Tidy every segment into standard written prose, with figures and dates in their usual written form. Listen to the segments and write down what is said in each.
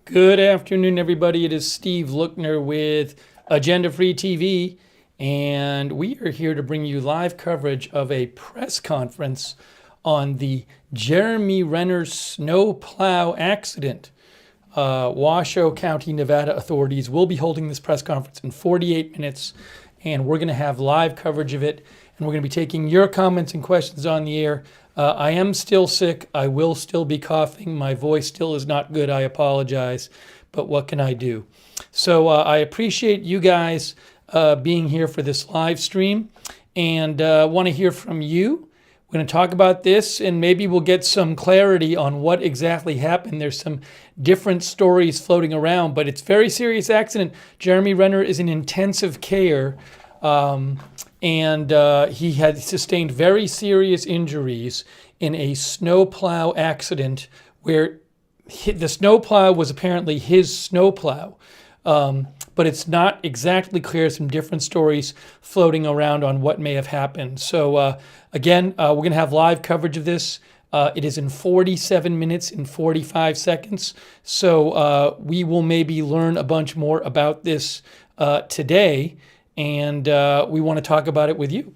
Good afternoon, everybody. It is Steve Lookner with Agenda Free TV, and we are here to bring you live coverage of a press conference on the Jeremy Renner Snowplow accident. Washoe County, Nevada authorities will be holding this press conference in 48 minutes, and we're going to have live coverage of it, and we're going to be taking your comments and questions on the air. I am still sick. I will still be coughing. My voice still is not good. I apologize, but what can I do? So I appreciate you guys being here for this live stream, and want to hear from you. We're going to talk about this, and maybe we'll get some clarity on what exactly happened. There's some different stories floating around, but it's a very serious accident. Jeremy Renner is in intensive care. And he had sustained very serious injuries in a snowplow accident where the snowplow was apparently his snowplow. But it's not exactly clear. Some different stories floating around on what may have happened. So again, we're going to have live coverage of this. It is in 47 minutes and 45 seconds. So we will maybe learn a bunch more about this today. And we want to talk about it with you.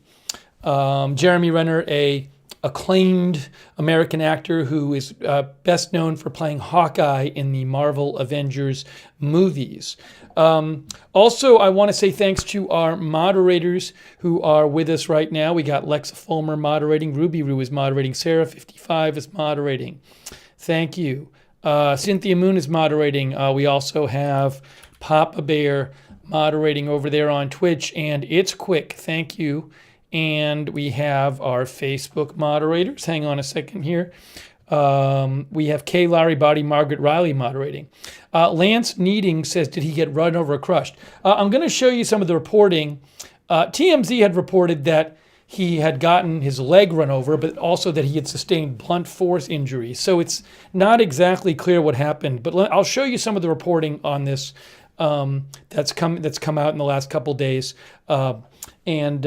Jeremy Renner, a acclaimed American actor who is best known for playing Hawkeye in the Marvel Avengers movies. Also, I want to say thanks to our moderators who are with us right now. We got Lexa Fulmer moderating, Ruby Roo is moderating, Sarah55 is moderating. Thank you. Cynthia Moon is moderating. We also have Papa Bear moderating over there on Twitch, and it's quick. Thank you. And we have our Facebook moderators. Hang on a second here. We have Kay Larry Body, Margaret Riley moderating. Lance Needing says, did he get run over or crushed? I'm going to show you some of the reporting. TMZ had reported that he had gotten his leg run over, but also that he had sustained blunt force injuries. So it's not exactly clear what happened, but I'll show you some of the reporting on this that's come out in the last couple days, and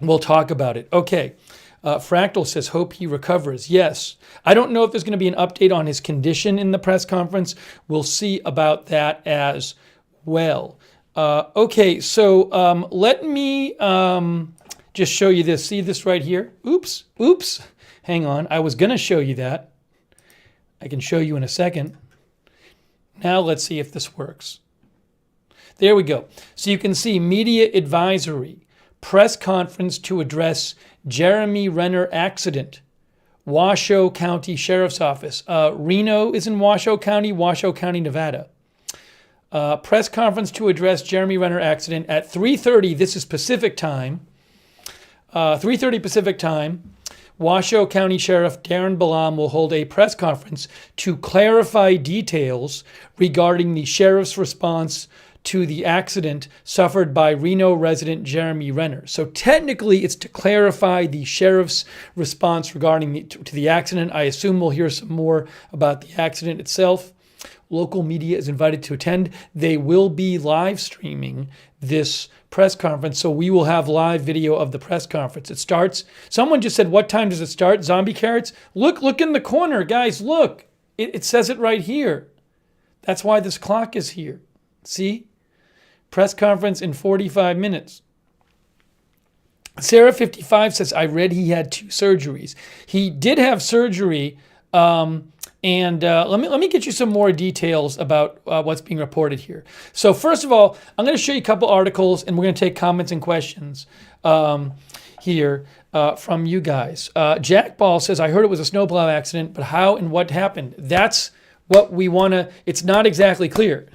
we'll talk about it. Okay, Fractal says, hope he recovers. Yes, I don't know if there's going to be an update on his condition in the press conference. We'll see about that as well. Okay, so let me just show you this. See this right here? Oops. Hang on, I was going to show you that. I can show you in a second. Now let's see if this works. There we go. So you can see media advisory, press conference to address Jeremy Renner accident, Washoe County Sheriff's Office. Reno is in Washoe County, Nevada. Press conference to address Jeremy Renner accident at 3:30. This is Pacific time. 3:30 Pacific time. Washoe County Sheriff Darren Balam will hold a press conference to clarify details regarding the sheriff's response to the accident suffered by Reno resident Jeremy Renner. So technically, it's to clarify the sheriff's response regarding to the accident. I assume we'll hear some more about the accident itself. Local media is invited to attend. They will be live streaming this press conference, so we will have live video of the press conference. It starts, someone just said, what time does it start? Zombie carrots? Look in the corner, guys, look. It says it right here. That's why this clock is here. See? Press conference in 45 minutes. Sarah55 says, I read he had 2 surgeries. He did have surgery, and let me get you some more details about what's being reported here. So first of all, I'm going to show you a couple articles, and we're going to take comments and questions here from you guys. Jack Ball says, I heard it was a snowplow accident, but how and what happened? That's what we want to, it's not exactly clear.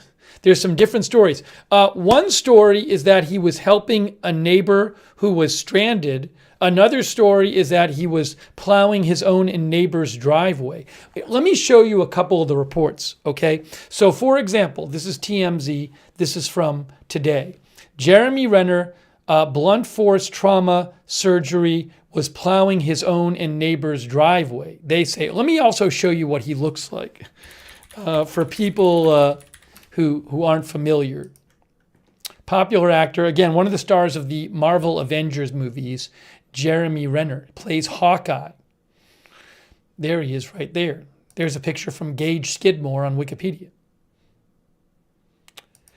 There's some different stories. One story is that he was helping a neighbor who was stranded. Another story is that he was plowing his own and neighbor's driveway. Let me show you a couple of the reports, okay? So for example, this is TMZ. This is from today. Jeremy Renner, blunt force trauma surgery, was plowing his own and neighbor's driveway. They say, let me also show you what he looks like for people who aren't familiar. Popular actor, again, one of the stars of the Marvel Avengers movies, Jeremy Renner, plays Hawkeye. There he is right there. There's a picture from Gage Skidmore on Wikipedia.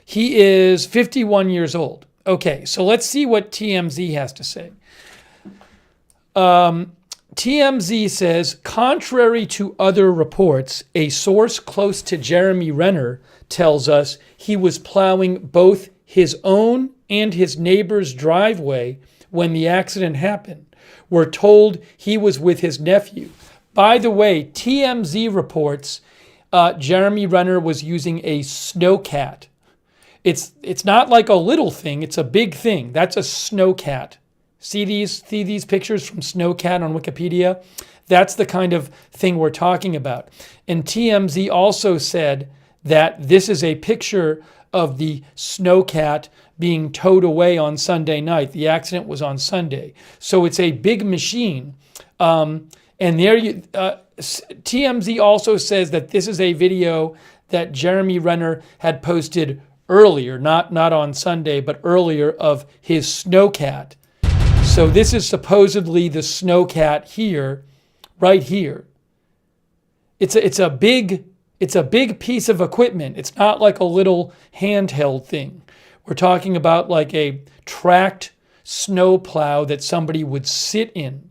He is 51 years old. Okay, so let's see what TMZ has to say. TMZ says, contrary to other reports, a source close to Jeremy Renner tells us he was plowing both his own and his neighbor's driveway when the accident happened. We're told he was with his nephew. By the way, TMZ reports Jeremy Renner was using a Snowcat. It's not like a little thing, it's a big thing. That's a Snowcat. See these pictures from Snowcat on Wikipedia? That's the kind of thing we're talking about. And TMZ also said that this is a picture of the Snowcat being towed away on Sunday night. The accident was on Sunday. So it's a big machine. And TMZ also says that this is a video that Jeremy Renner had posted earlier, not on Sunday, but earlier, of his Snowcat. So this is supposedly the Snowcat here, right here. It's a big piece of equipment. It's not like a little handheld thing. We're talking about like a tracked snowplow that somebody would sit in.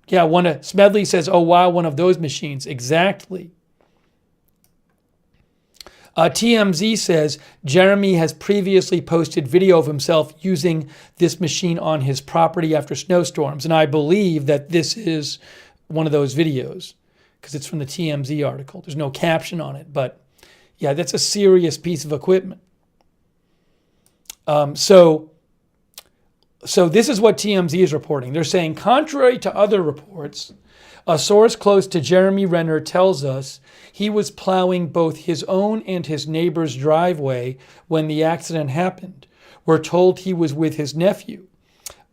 Yeah, Smedley says, oh wow, one of those machines. Exactly. TMZ says Jeremy has previously posted video of himself using this machine on his property after snowstorms. And I believe that this is one of those videos because it's from the TMZ article. There's no caption on it, but yeah, that's a serious piece of equipment. So this is what TMZ is reporting. They're saying, contrary to other reports, a source close to Jeremy Renner tells us he was plowing both his own and his neighbor's driveway when the accident happened. We're told he was with his nephew.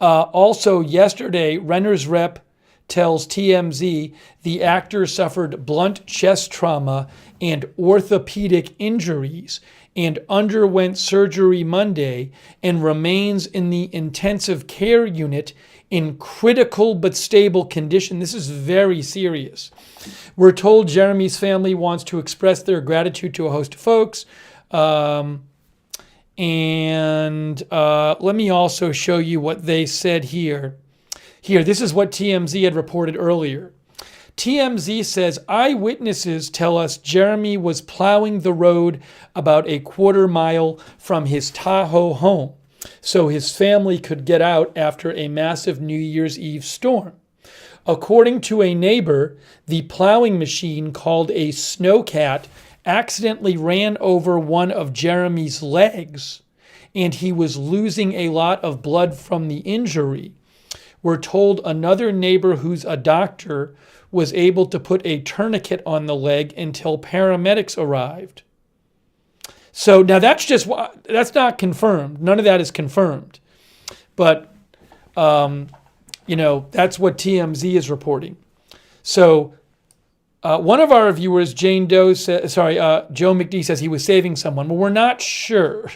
Also, yesterday, Renner's rep tells TMZ the actor suffered blunt chest trauma and orthopedic injuries and underwent surgery Monday and remains in the intensive care unit in critical but stable condition. This is very serious. We're told Jeremy's family wants to express their gratitude to a host of folks. Let me also show you what they said here. This is what TMZ had reported earlier. TMZ says eyewitnesses tell us Jeremy was plowing the road about a quarter mile from his Tahoe home so his family could get out after a massive New Year's Eve storm. According to a neighbor, the plowing machine called a Snowcat accidentally ran over one of Jeremy's legs, and he was losing a lot of blood from the injury. We're told another neighbor who's a doctor was able to put a tourniquet on the leg until paramedics arrived. So now that's not confirmed. None of that is confirmed. But, that's what TMZ is reporting. So one of our viewers, Joe McD, says he was saving someone. Well, we're not sure.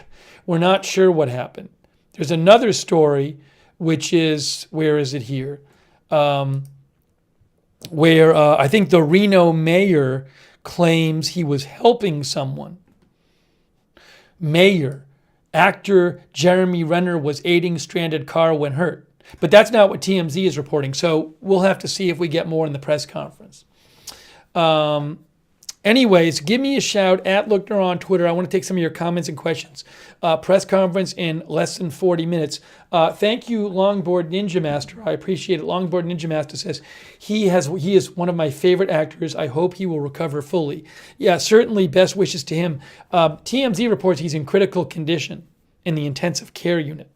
We're not sure what happened. There's another story, which is, where is it here? Where I think the Reno mayor claims he was helping someone. Mayor, actor Jeremy Renner was aiding stranded car when hurt. But that's not what TMZ is reporting, so we'll have to see if we get more in the press conference. Anyways, give me a shout at Lookner on Twitter. I want to take some of your comments and questions. Press conference in less than 40 minutes. Thank you, Longboard Ninja Master. I appreciate it. Longboard Ninja Master says he is one of my favorite actors. I hope he will recover fully. Yeah, certainly best wishes to him. TMZ reports he's in critical condition in the intensive care unit.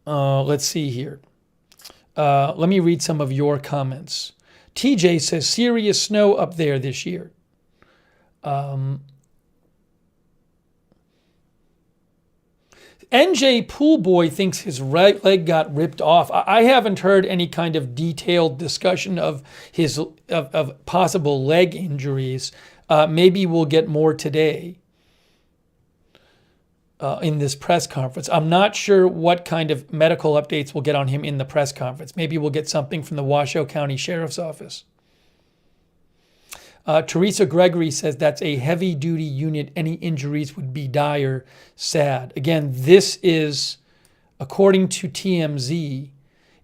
Let's see here. Let me read some of your comments. TJ says, serious snow up there this year. NJ Poolboy thinks his right leg got ripped off. I haven't heard any kind of detailed discussion of his of possible leg injuries. Maybe we'll get more today. in this press conference. I'm not sure what kind of medical updates we'll get on him in the press conference. Maybe we'll get something from the Washoe County Sheriff's Office. Teresa Gregory says that's a heavy-duty unit. Any injuries would be dire. Sad. Again, this is, according to TMZ,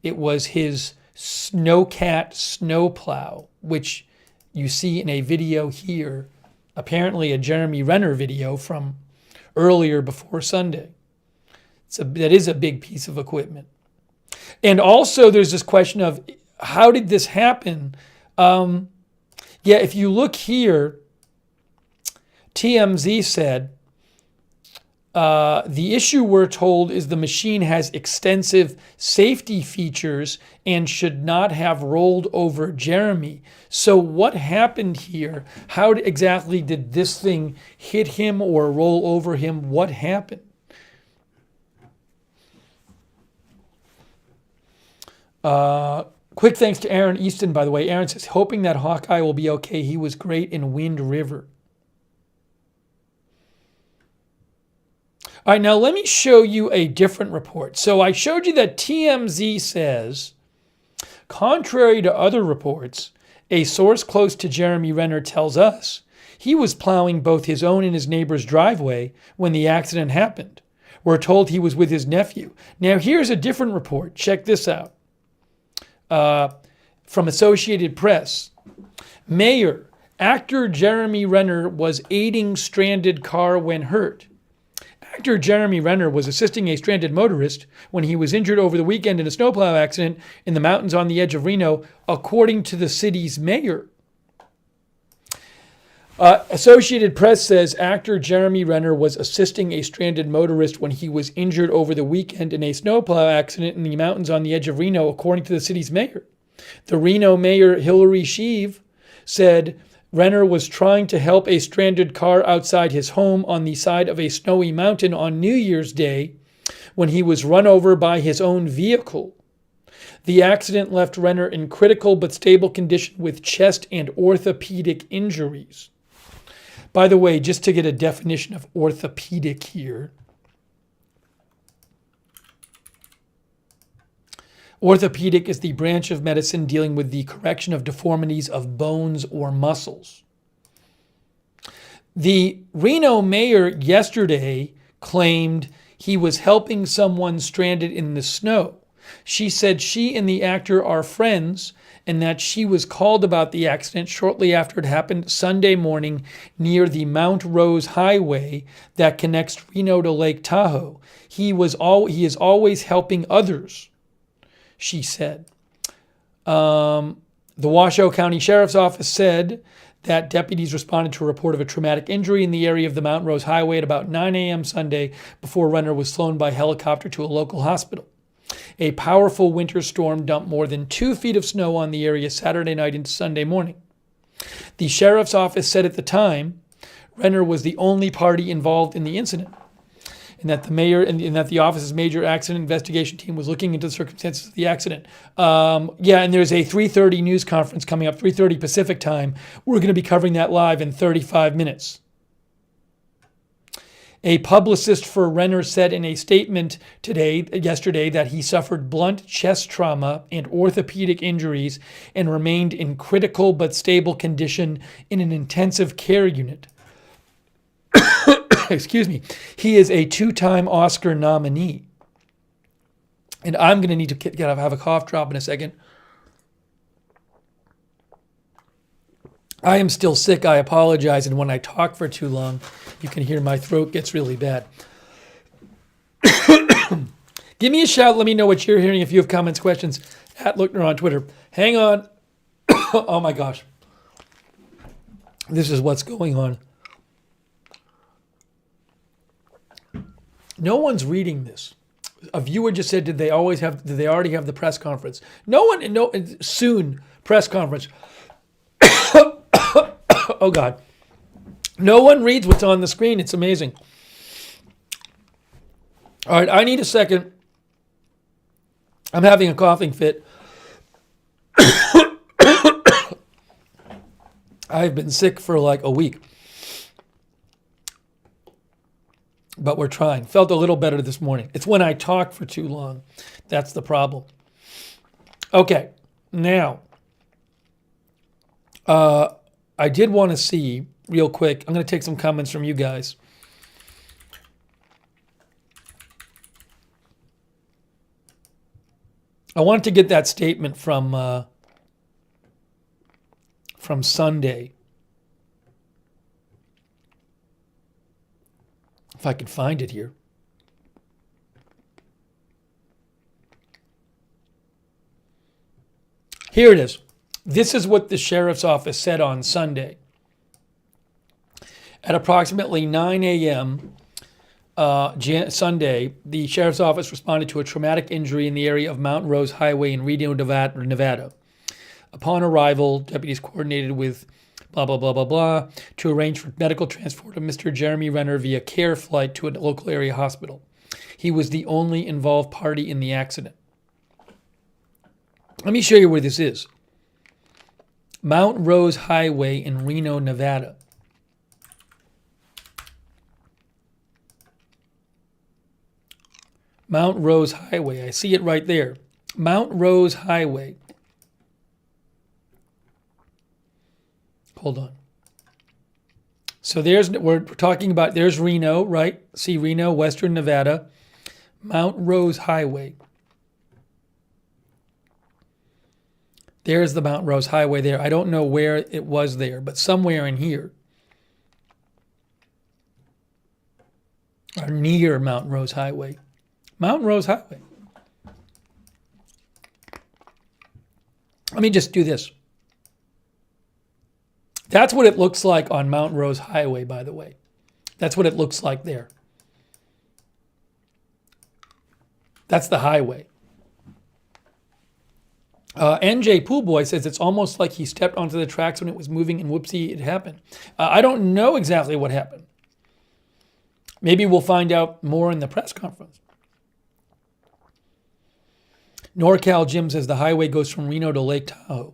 it was his Snowcat snowplow, which you see in a video here, apparently a Jeremy Renner video from earlier before Sunday. That is a big piece of equipment. And also there's this question of how did this happen? If you look here, TMZ said, the issue, we're told, is the machine has extensive safety features and should not have rolled over Jeremy. So what happened here? How exactly did this thing hit him or roll over him? What happened? Quick thanks to Aaron Easton, by the way. Aaron says, hoping that Hawkeye will be okay. He was great in Wind River. All right, now let me show you a different report. So I showed you that TMZ says, contrary to other reports, a source close to Jeremy Renner tells us he was plowing both his own and his neighbor's driveway when the accident happened. We're told he was with his nephew. Now here's a different report. Check this out. From Associated Press. Mayor, actor Jeremy Renner was aiding stranded car when hurt. Actor Jeremy Renner was assisting a stranded motorist when he was injured over the weekend in a snowplow accident in the mountains on the edge of Reno, according to the city's mayor. Associated Press says actor Jeremy Renner was assisting a stranded motorist when he was injured over the weekend in a snowplow accident in the mountains on the edge of Reno, according to the city's mayor. The Reno mayor, Hillary Sheave, said Renner was trying to help a stranded car outside his home on the side of a snowy mountain on New Year's Day when he was run over by his own vehicle. The accident left Renner in critical but stable condition with chest and orthopedic injuries. By the way, just to get a definition of orthopedic here, orthopedic is the branch of medicine dealing with the correction of deformities of bones or muscles. The Reno mayor yesterday claimed he was helping someone stranded in the snow. She said she and the actor are friends and that she was called about the accident shortly after it happened Sunday morning near the Mount Rose Highway that connects Reno to Lake Tahoe. He is always helping others, she said. The Washoe County Sheriff's Office said that deputies responded to a report of a traumatic injury in the area of the Mount Rose Highway at about 9 a.m. Sunday before Renner was flown by helicopter to a local hospital. A powerful winter storm dumped more than 2 feet of snow on the area Saturday night into Sunday morning. The sheriff's office said at the time Renner was the only party involved in the incident, and that the mayor and that the office's major accident investigation team was looking into the circumstances of the accident. And there's a 3:30 news conference coming up, 3:30 Pacific time. We're going to be covering that live in 35 minutes. A publicist for Renner said in a statement yesterday, that he suffered blunt chest trauma and orthopedic injuries and remained in critical but stable condition in an intensive care unit. Excuse me. He is a 2-time Oscar nominee. And I'm going to need to have a cough drop in a second. I am still sick. I apologize. And when I talk for too long, you can hear my throat gets really bad. Give me a shout. Let me know what you're hearing. If you have comments, questions, at Lookner on Twitter. Hang on. Oh my gosh. This is what's going on. No one's reading this. A viewer just said, did they already have the press conference? Soon, press conference. Oh God. No one reads what's on the screen. It's amazing. All right, I need a second. I'm having a coughing fit. I've been sick for like a week. but we're trying. Felt a little better this morning. It's when I talk for too long. That's the problem. Okay, now, I did want to see real quick. I'm going to take some comments from you guys. I wanted to get that statement from Sunday. If I could find it here. Here it is. This is what the sheriff's office said on Sunday. At approximately 9 a.m. Sunday, the sheriff's office responded to a traumatic injury in the area of Mount Rose Highway in Reno, Nevada. Upon arrival, deputies coordinated with blah, blah, blah, blah, blah, to arrange for medical transport of Mr. Jeremy Renner via care flight to a local area hospital. He was the only involved party in the accident. Let me show you where this is. Mount Rose Highway in Reno, Nevada. Mount Rose Highway. I see it right there. Mount Rose Highway. Hold on. So we're talking about, there's Reno, right? See Reno, Western Nevada. Mount Rose Highway. There's the Mount Rose Highway there. I don't know where it was there, but somewhere in here. Or near Mount Rose Highway. Mount Rose Highway. Let me just do this. That's what it looks like on Mount Rose Highway, by the way. That's what it looks like there. That's the highway. NJ Poolboy says it's almost like he stepped onto the tracks when it was moving and whoopsie, it happened. I don't know exactly what happened. Maybe we'll find out more in the press conference. NorCal Jim says the highway goes from Reno to Lake Tahoe.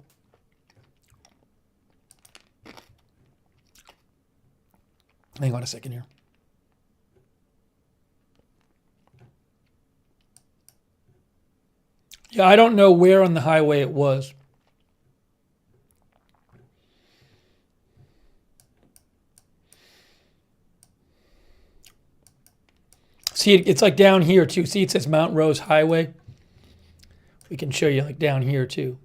Hang on a second here. Yeah, I don't know where on the highway it was. See, it's like down here too. See, it says Mount Rose Highway. We can show you like down here too.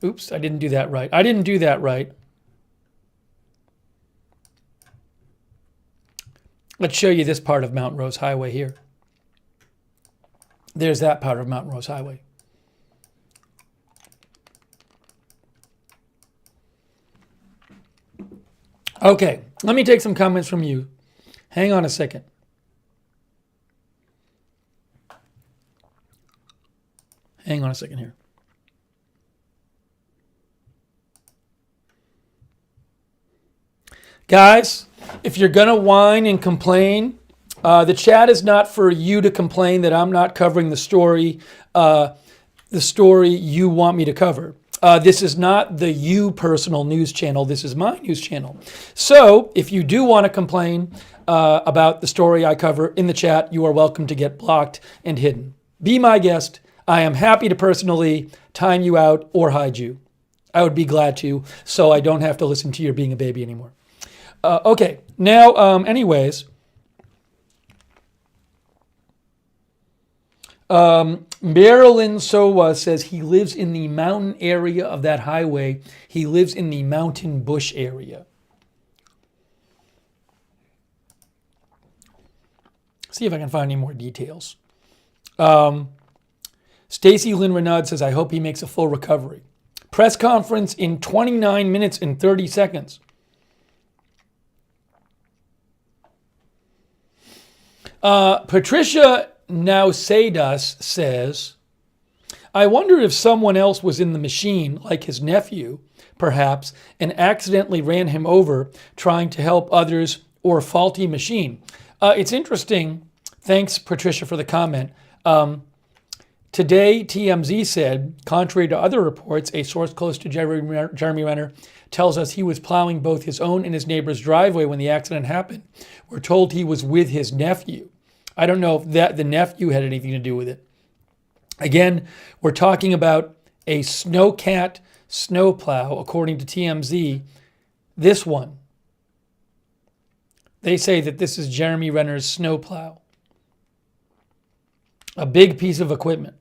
Oops, I didn't do that right. I didn't do that right. Let's show you this part of Mount Rose Highway here. There's that part of Mount Rose Highway. Okay, let me take some comments from you. Hang on a second. Hang on a second here. Guys, if you're going to whine and complain, the chat is not for you to complain that I'm not covering the story you want me to cover. This is not the You personal news channel. This is my news channel. So if you do want to complain about the story I cover in the chat, you are welcome to get blocked and hidden. Be my guest. I am happy to personally time you out or hide you. I would be glad to, so I don't have to listen to your being a baby anymore. Okay, now, anyways, Marilyn Sowa says he lives in the mountain area of that highway. He lives in the mountain bush area. See if I can find any more details. Stacy Lynn Renaud says, I hope he makes a full recovery. Press conference in 29 minutes and 30 seconds. Patricia Nausedas says, I wonder if someone else was in the machine, like his nephew, perhaps, and accidentally ran him over trying to help others, or faulty machine. It's interesting. Thanks, Patricia, for the comment. Today, TMZ said, contrary to other reports, a source close to Jeremy Renner tells us he was plowing both his own and his neighbor's driveway when the accident happened. We're told he was with his nephew. I don't know if the nephew had anything to do with it. Again, we're talking about a Snowcat snowplow, according to TMZ. This one. They say that this is Jeremy Renner's snowplow. A big piece of equipment.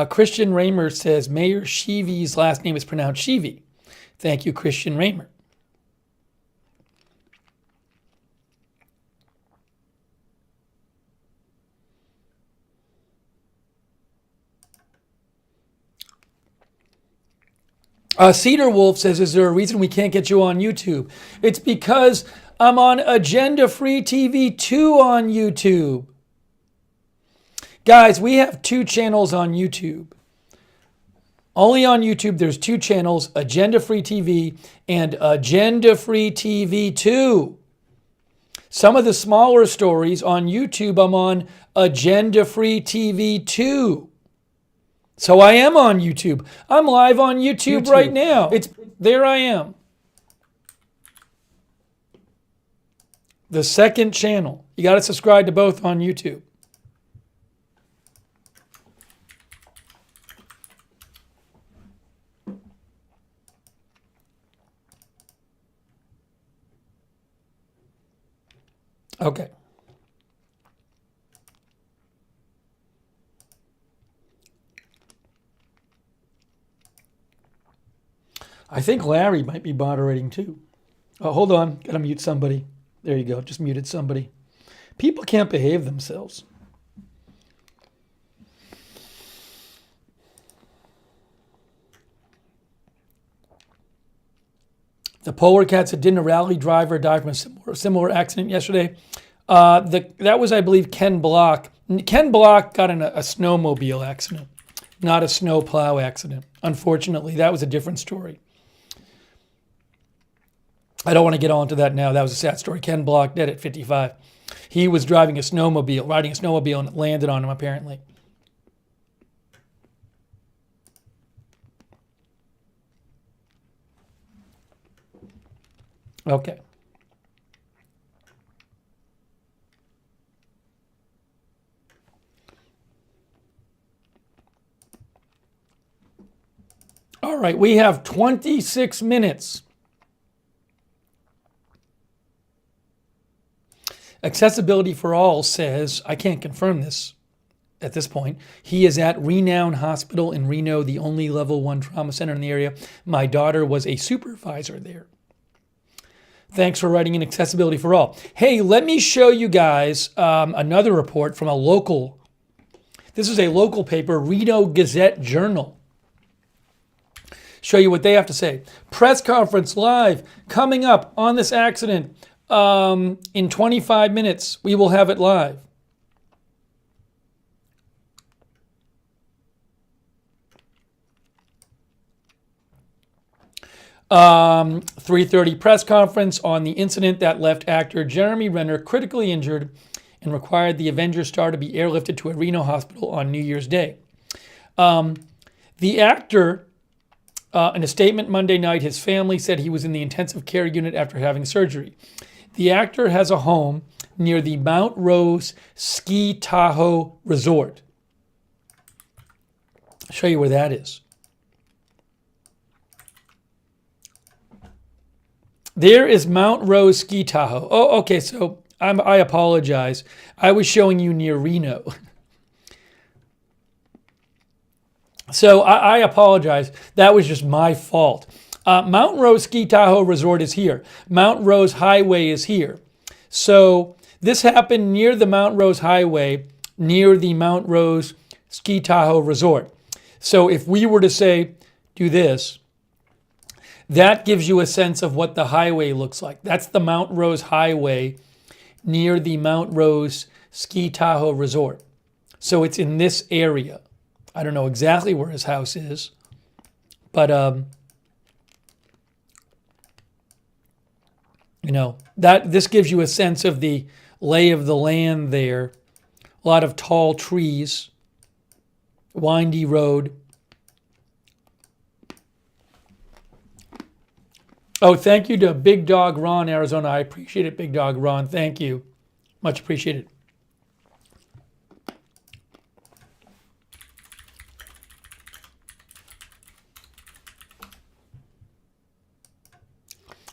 Christian Raymer says Mayor Sheevy's last name is pronounced Sheevy. Thank you, Christian Raymer. Cedar Wolf says, is there a reason we can't get you on YouTube? It's because I'm on Agenda Free TV 2 on YouTube. Guys, we have 2 channels on YouTube. Only on YouTube, there's 2 channels, Agenda Free TV and Agenda Free TV 2. Some of the smaller stories on YouTube, I'm on Agenda Free TV 2. So I am on YouTube. I'm live on YouTube right now. There I am. The second channel. You got to subscribe to both on YouTube. Okay. I think Larry might be moderating too. Oh, hold on. Gotta mute somebody. There you go. Just muted somebody. People can't behave themselves. The Polar Cats at Dinner Rally driver died from a similar accident yesterday. That was, I believe, Ken Block. Ken Block got in a snowmobile accident, not a snowplow accident. Unfortunately, that was a different story. I don't want to get on to that now. That was a sad story. Ken Block dead at 55. He was riding a snowmobile, and it landed on him, apparently. Okay. All right, we have 26 minutes. Accessibility for All says, I can't confirm this at this point, he is at Renown Hospital in Reno, the only level 1 trauma center in the area. My daughter was a supervisor there. Thanks for writing in Accessibility for All. Hey, let me show you guys another report from a local, this is a local paper, Reno Gazette Journal. Show you what they have to say. Press conference live coming up on this accident in 25 minutes. We will have it live. Um, 3:30 press conference on the incident that left actor Jeremy Renner critically injured and required the Avengers star to be airlifted to a Reno hospital on New Year's Day. The actor, in a statement Monday night, his family said he was in the intensive care unit after having surgery. The actor has a home near the Mount Rose Ski Tahoe Resort. I'll show you where that is. There is Mount Rose Ski Tahoe. Oh, okay, so I apologize. I was showing you near Reno. So I apologize. That was just my fault. Mount Rose Ski Tahoe Resort is here. Mount Rose Highway is here. So this happened near the Mount Rose Highway, near the Mount Rose Ski Tahoe Resort. So if we were to say, do this, that gives you a sense of what the highway looks like. That's the Mount Rose Highway near the Mount Rose Ski Tahoe Resort. So it's in this area. I don't know exactly where his house is, but that this gives you a sense of the lay of the land there. A lot of tall trees, windy road. Oh, thank you to Big Dog Ron, Arizona. I appreciate it, Big Dog Ron. Thank you. Much appreciated.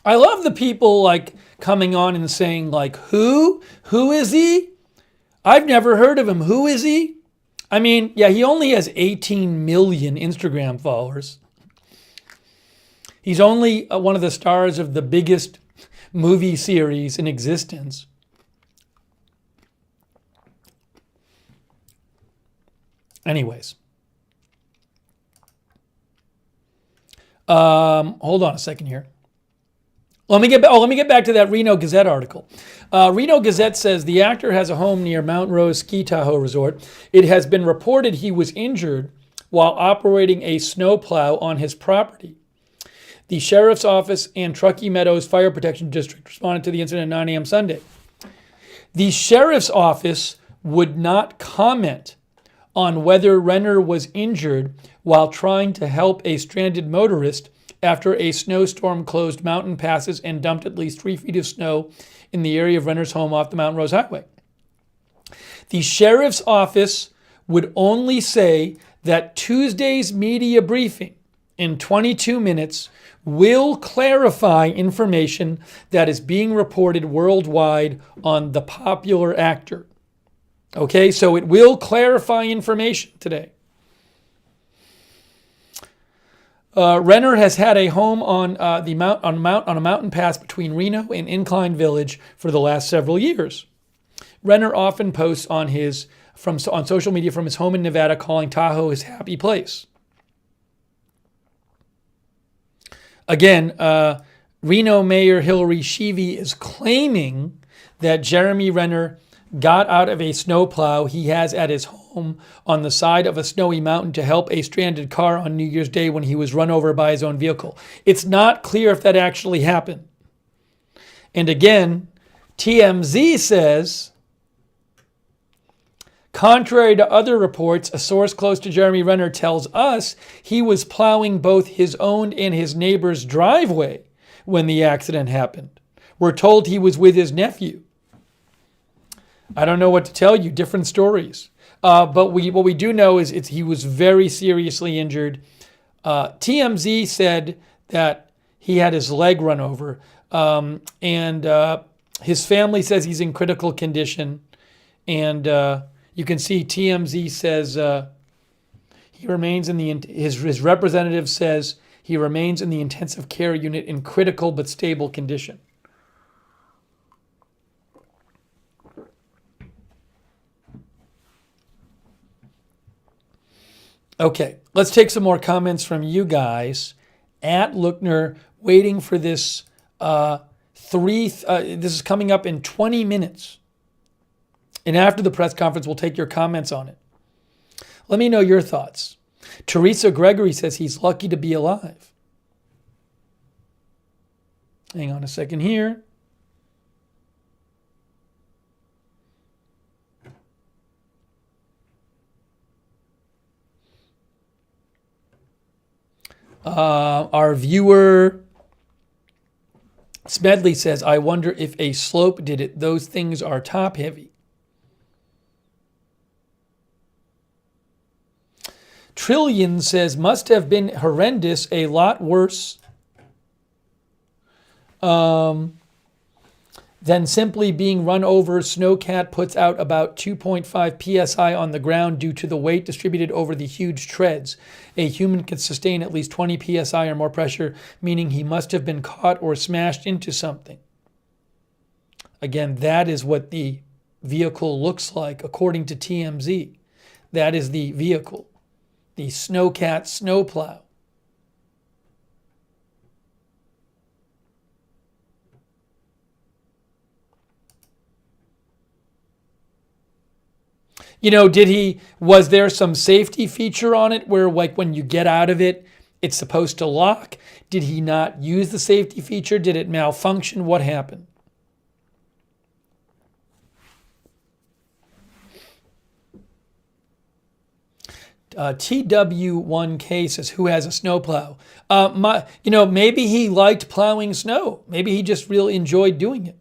I love the people like coming on and saying like, who is he? I've never heard of him. Who is he? I mean, yeah, he only has 18 million Instagram followers. He's only one of the stars of the biggest movie series in existence. Anyways. Hold on a second here. Let me get back to that Reno Gazette article. Reno Gazette says the actor has a home near Mount Rose Ski Tahoe Resort. It has been reported he was injured while operating a snowplow on his property. The Sheriff's Office and Truckee Meadows Fire Protection District responded to the incident at 9 a.m. Sunday. The Sheriff's Office would not comment on whether Renner was injured while trying to help a stranded motorist after a snowstorm closed mountain passes and dumped at least 3 feet of snow in the area of Renner's home off the Mountain Rose Highway. The Sheriff's Office would only say that Tuesday's media briefing in 22 minutes will clarify information that is being reported worldwide on the popular actor. Okay, so it will clarify information today. Renner has had a home on a mountain pass between Reno and Incline Village for the last several years. Renner often posts on social media from his home in Nevada, calling Tahoe his happy place. Again, Reno Mayor Hillary Sheevy is claiming that Jeremy Renner got out of a snowplow he has at his home on the side of a snowy mountain to help a stranded car on New Year's Day when he was run over by his own vehicle. It's not clear if that actually happened. And again, TMZ says, contrary to other reports, a source close to Jeremy Renner tells us he was plowing both his own and his neighbor's driveway when the accident happened. We're told he was with his nephew. I don't know what to tell you, different stories. But what we do know is he was very seriously injured. TMZ said that he had his leg run over. And his family says he's in critical condition. And you can see TMZ says he remains in his representative says he remains in the intensive care unit in critical but stable condition. Okay, let's take some more comments from you guys. At Lookner, waiting for this. This is coming up in 20 minutes. And after the press conference, we'll take your comments on it. Let me know your thoughts. Teresa Gregory says he's lucky to be alive. Hang on a second here. Our viewer Smedley says, I wonder if a slope did it. Those things are top heavy. Trillion says, must have been horrendous, a lot worse than simply being run over. Snowcat puts out about 2.5 psi on the ground due to the weight distributed over the huge treads. A human can sustain at least 20 psi or more pressure, meaning he must have been caught or smashed into something. Again, that is what the vehicle looks like, according to TMZ. That is the vehicle, the Snowcat snowplow. Was there some safety feature on it where, like, when you get out of it, it's supposed to lock? Did he not use the safety feature? Did it malfunction? What happened? TW1K says, who has a snowplow? Maybe he liked plowing snow. Maybe he just really enjoyed doing it.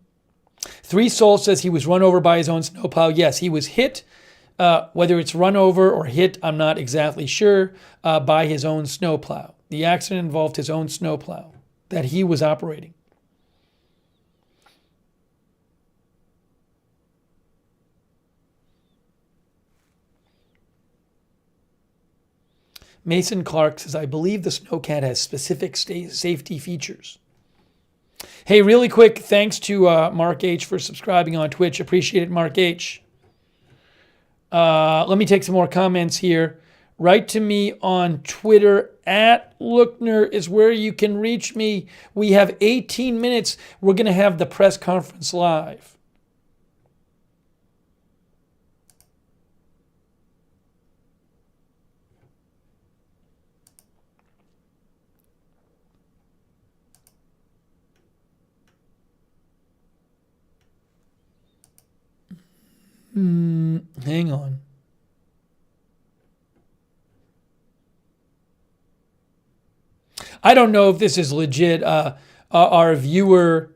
Three Soul says he was run over by his own snowplow. Yes, he was hit. Whether it's run over or hit, I'm not exactly sure, by his own snowplow. The accident involved his own snowplow that he was operating. Mason Clark says, I believe the Snowcat has specific safety features. Hey, really quick, thanks to Mark H. for subscribing on Twitch. Appreciate it, Mark H. Let me take some more comments here. Write to me on Twitter. @Lookner is where you can reach me. We have 18 minutes. We're going to have the press conference live. Hang on. I don't know if this is legit. Our viewer,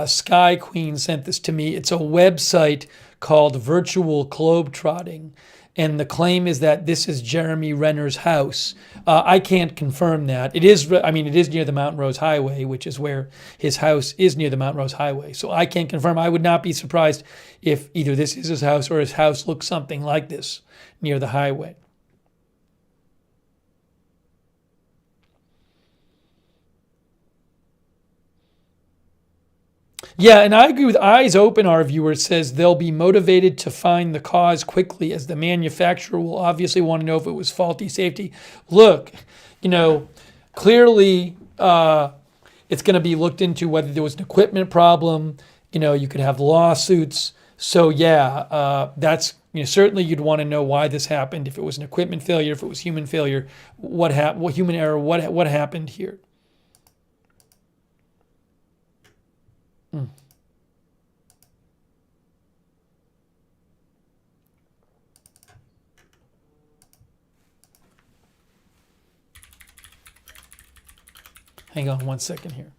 Sky Queen, sent this to me. It's a website called Virtual Globetrotting, and the claim is that this is Jeremy Renner's house. I can't confirm that. It is near the Mountain Rose Highway, which is where his house is, near the Mountain Rose Highway. So I can't confirm. I would not be surprised if either this is his house or his house looks something like this near the highway. Yeah, and I agree with Eyes Open, our viewer says they'll be motivated to find the cause quickly, as the manufacturer will obviously want to know if it was faulty safety. Look, clearly it's going to be looked into whether there was an equipment problem. You could have lawsuits. So yeah, that's certainly you'd want to know why this happened. If it was an equipment failure, if it was human failure, what human error, what happened here? Hang on one second here.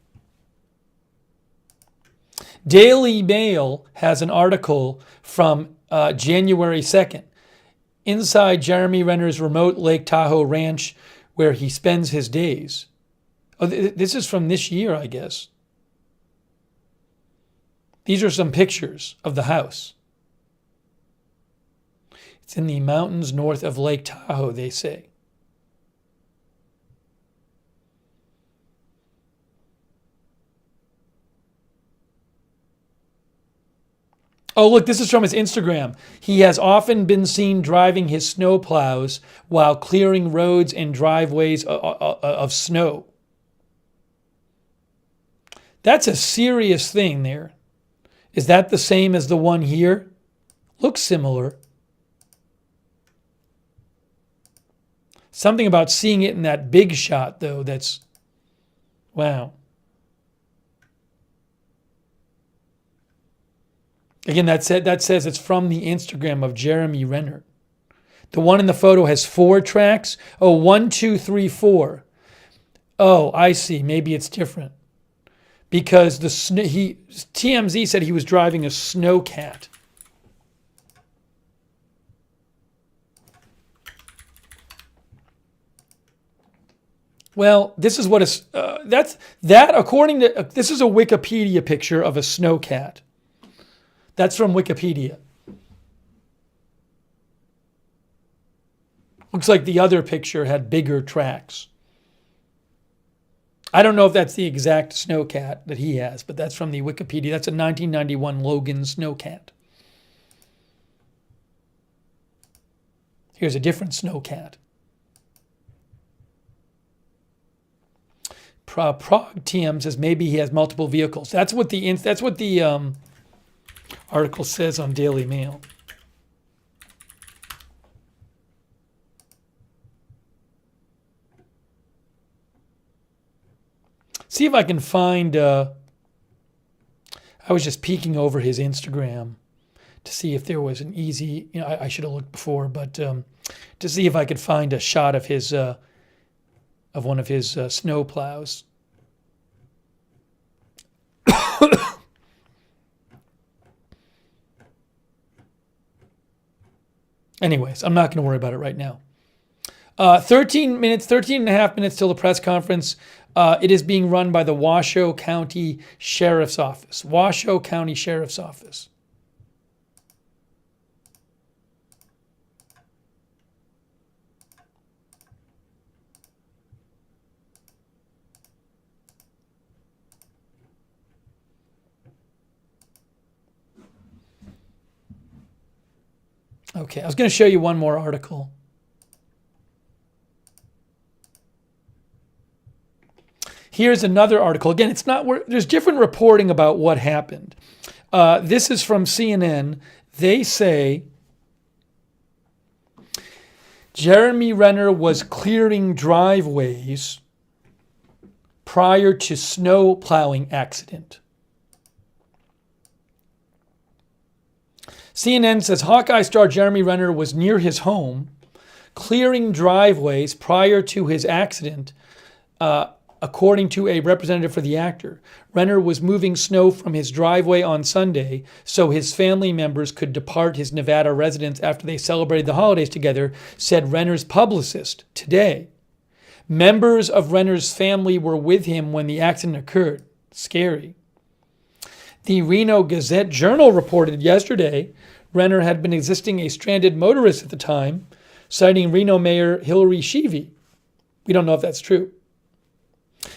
Daily Mail has an article from January 2nd. Inside Jeremy Renner's remote Lake Tahoe ranch where he spends his days. Oh, this is from this year, I guess. These are some pictures of the house. It's in the mountains north of Lake Tahoe, they say. Oh, look, this is from his Instagram. He has often been seen driving his snowplows while clearing roads and driveways of snow. That's a serious thing there. Is that the same as the one here? Looks similar. Something about seeing it in that big shot, though, that's... Wow. Again, that says it's from the Instagram of Jeremy Renner. The one in the photo has 4 tracks. Oh, 1, 2, 3, 4. Oh, I see. Maybe it's different. Because TMZ said he was driving a Snowcat. Well, this is what this is a Wikipedia picture of a Snowcat. That's from Wikipedia. Looks like the other picture had bigger tracks. I don't know if that's the exact Snowcat that he has, but that's from the Wikipedia. That's a 1991 Logan Snowcat. Here's a different Snowcat. Prague TM says maybe he has multiple vehicles. That's what the article says on Daily Mail. See if I can find. I was just peeking over his Instagram to see if there was an easy. I should have looked before, but to see if I could find a shot of his of one of his snow plows. Anyways, I'm not going to worry about it right now. 13 and a half minutes till the press conference. It is being run by the Washoe County Sheriff's Office. Washoe County Sheriff's Office. Okay, I was going to show you one more article. Here's another article. Again, it's not where there's different reporting about what happened. This is from CNN. They say Jeremy Renner was clearing driveways prior to snow plowing accident. CNN says Hawkeye star Jeremy Renner was near his home, clearing driveways prior to his accident, according to a representative for the actor. Renner was moving snow from his driveway on Sunday so his family members could depart his Nevada residence after they celebrated the holidays together, said Renner's publicist today. Members of Renner's family were with him when the accident occurred. Scary. The Reno Gazette-Journal reported yesterday Renner had been assisting a stranded motorist at the time, citing Reno Mayor Hillary Sheevey. We don't know if that's true.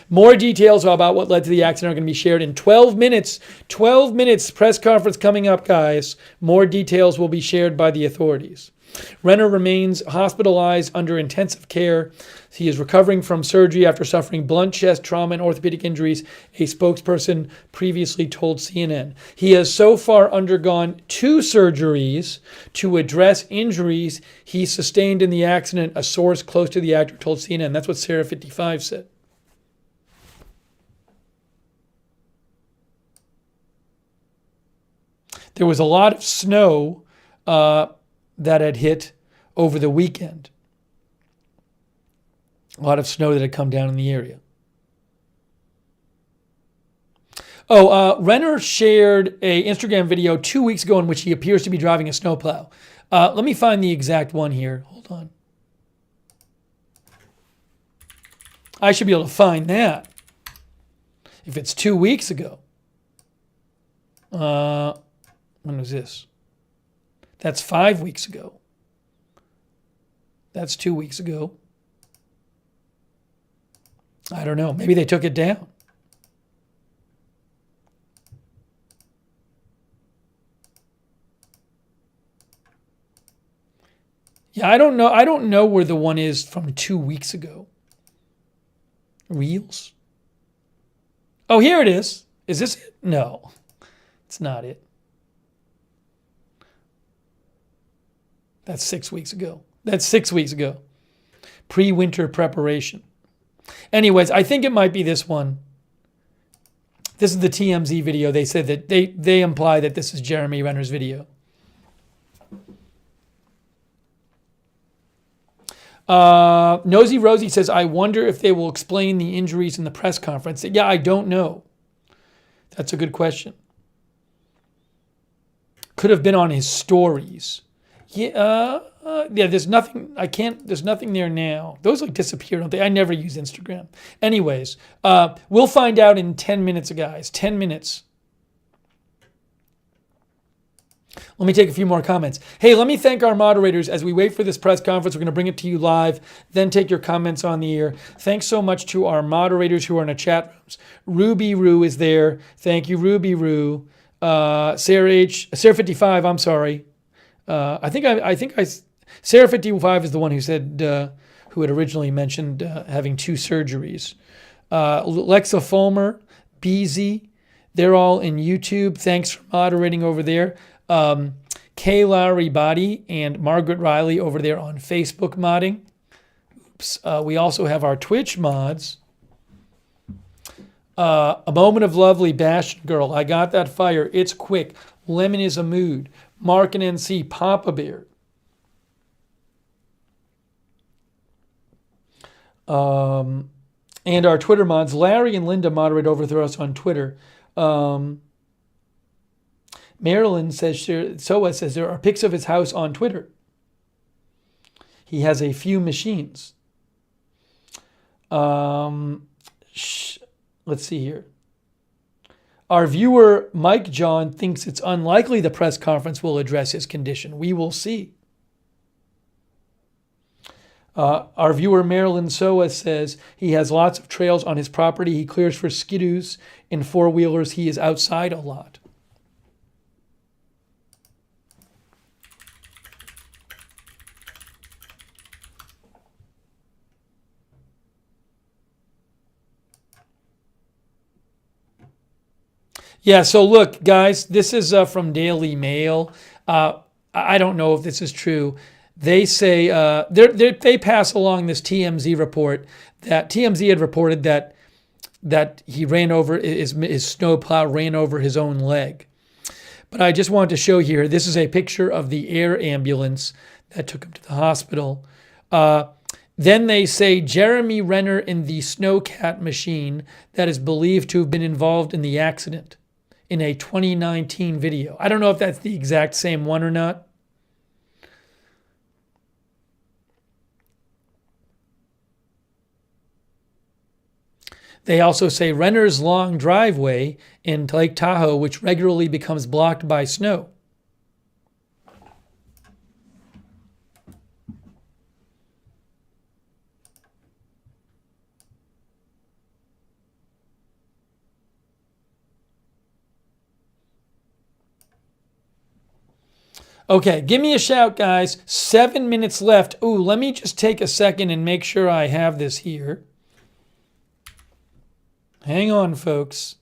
More details about what led to the accident are going to be shared in 12 minutes. 12 minutes press conference coming up, guys. More details will be shared by the authorities. Renner remains hospitalized under intensive care. He is recovering from surgery after suffering blunt chest trauma and orthopedic injuries, a spokesperson previously told CNN. He has so far undergone 2 surgeries to address injuries he sustained in the accident, a source close to the actor told CNN. That's what Sarah 55 said. There was a lot of snow that had hit over the weekend. A lot of snow that had come down in the area. Renner shared an Instagram video 2 weeks ago in which he appears to be driving a snowplow. Let me find the exact one here. Hold on. I should be able to find that. If it's 2 weeks ago. When was this? That's 5 weeks ago. That's 2 weeks ago. I don't know. Maybe they took it down. Yeah, I don't know. I don't know where the one is from 2 weeks ago. Reels? Oh, here it is. Is this it? No, it's not it. That's 6 weeks ago. That's 6 weeks ago. Pre-winter preparation. Anyways, I think it might be this one. This is the TMZ video. They said that they imply that this is Jeremy Renner's video. Nosy Rosie says, I wonder if they will explain the injuries in the press conference. Yeah, I don't know. That's a good question. Could have been on his stories. Yeah, there's nothing. There's nothing there now. Those like disappear, don't they? I never use Instagram. Anyways, we'll find out in 10 minutes, guys. 10 minutes. Let me take a few more comments. Hey, let me thank our moderators as we wait for this press conference. We're going to bring it to you live, then take your comments on the air. Thanks so much to our moderators who are in the chat rooms. Ruby Roo is there. Thank you, Ruby Roo. Sarah 55. I'm sorry. Sarah 55 is the one who said, who had originally mentioned having 2 surgeries. Lexa Fulmer, Beezy, they're all in YouTube. Thanks for moderating over there. Kay Lowry Body and Margaret Riley over there on Facebook modding. Oops. We also have our Twitch mods. A moment of lovely Bastion Girl. I got that fire. It's quick. Lemon is a mood. Mark and NC. Papa Bear. And our Twitter mods. Larry and Linda moderate over us on Twitter. Marilyn says, Soa says there are pics of his house on Twitter. He has a few machines. Let's see here. Our viewer, Mike John, thinks it's unlikely the press conference will address his condition. We will see. Our viewer, Marilyn Soa, says he has lots of trails on his property. He clears for skidoos and four-wheelers. He is outside a lot. Yeah, so look, guys, this is from Daily Mail. I don't know if this is true. They say they pass along this TMZ report that TMZ had reported that he ran over his snowplow ran over his own leg. But I just wanted to show here. This is a picture of the air ambulance that took him to the hospital. Then they say Jeremy Renner in the Snowcat machine that is believed to have been involved in the accident in a 2019 video. I don't know if that's the exact same one or not. They also say Renner's long driveway in Lake Tahoe, which regularly becomes blocked by snow. Okay, give me a shout, guys. 7 minutes left. Ooh, let me just take a second and make sure I have this here. Hang on, folks.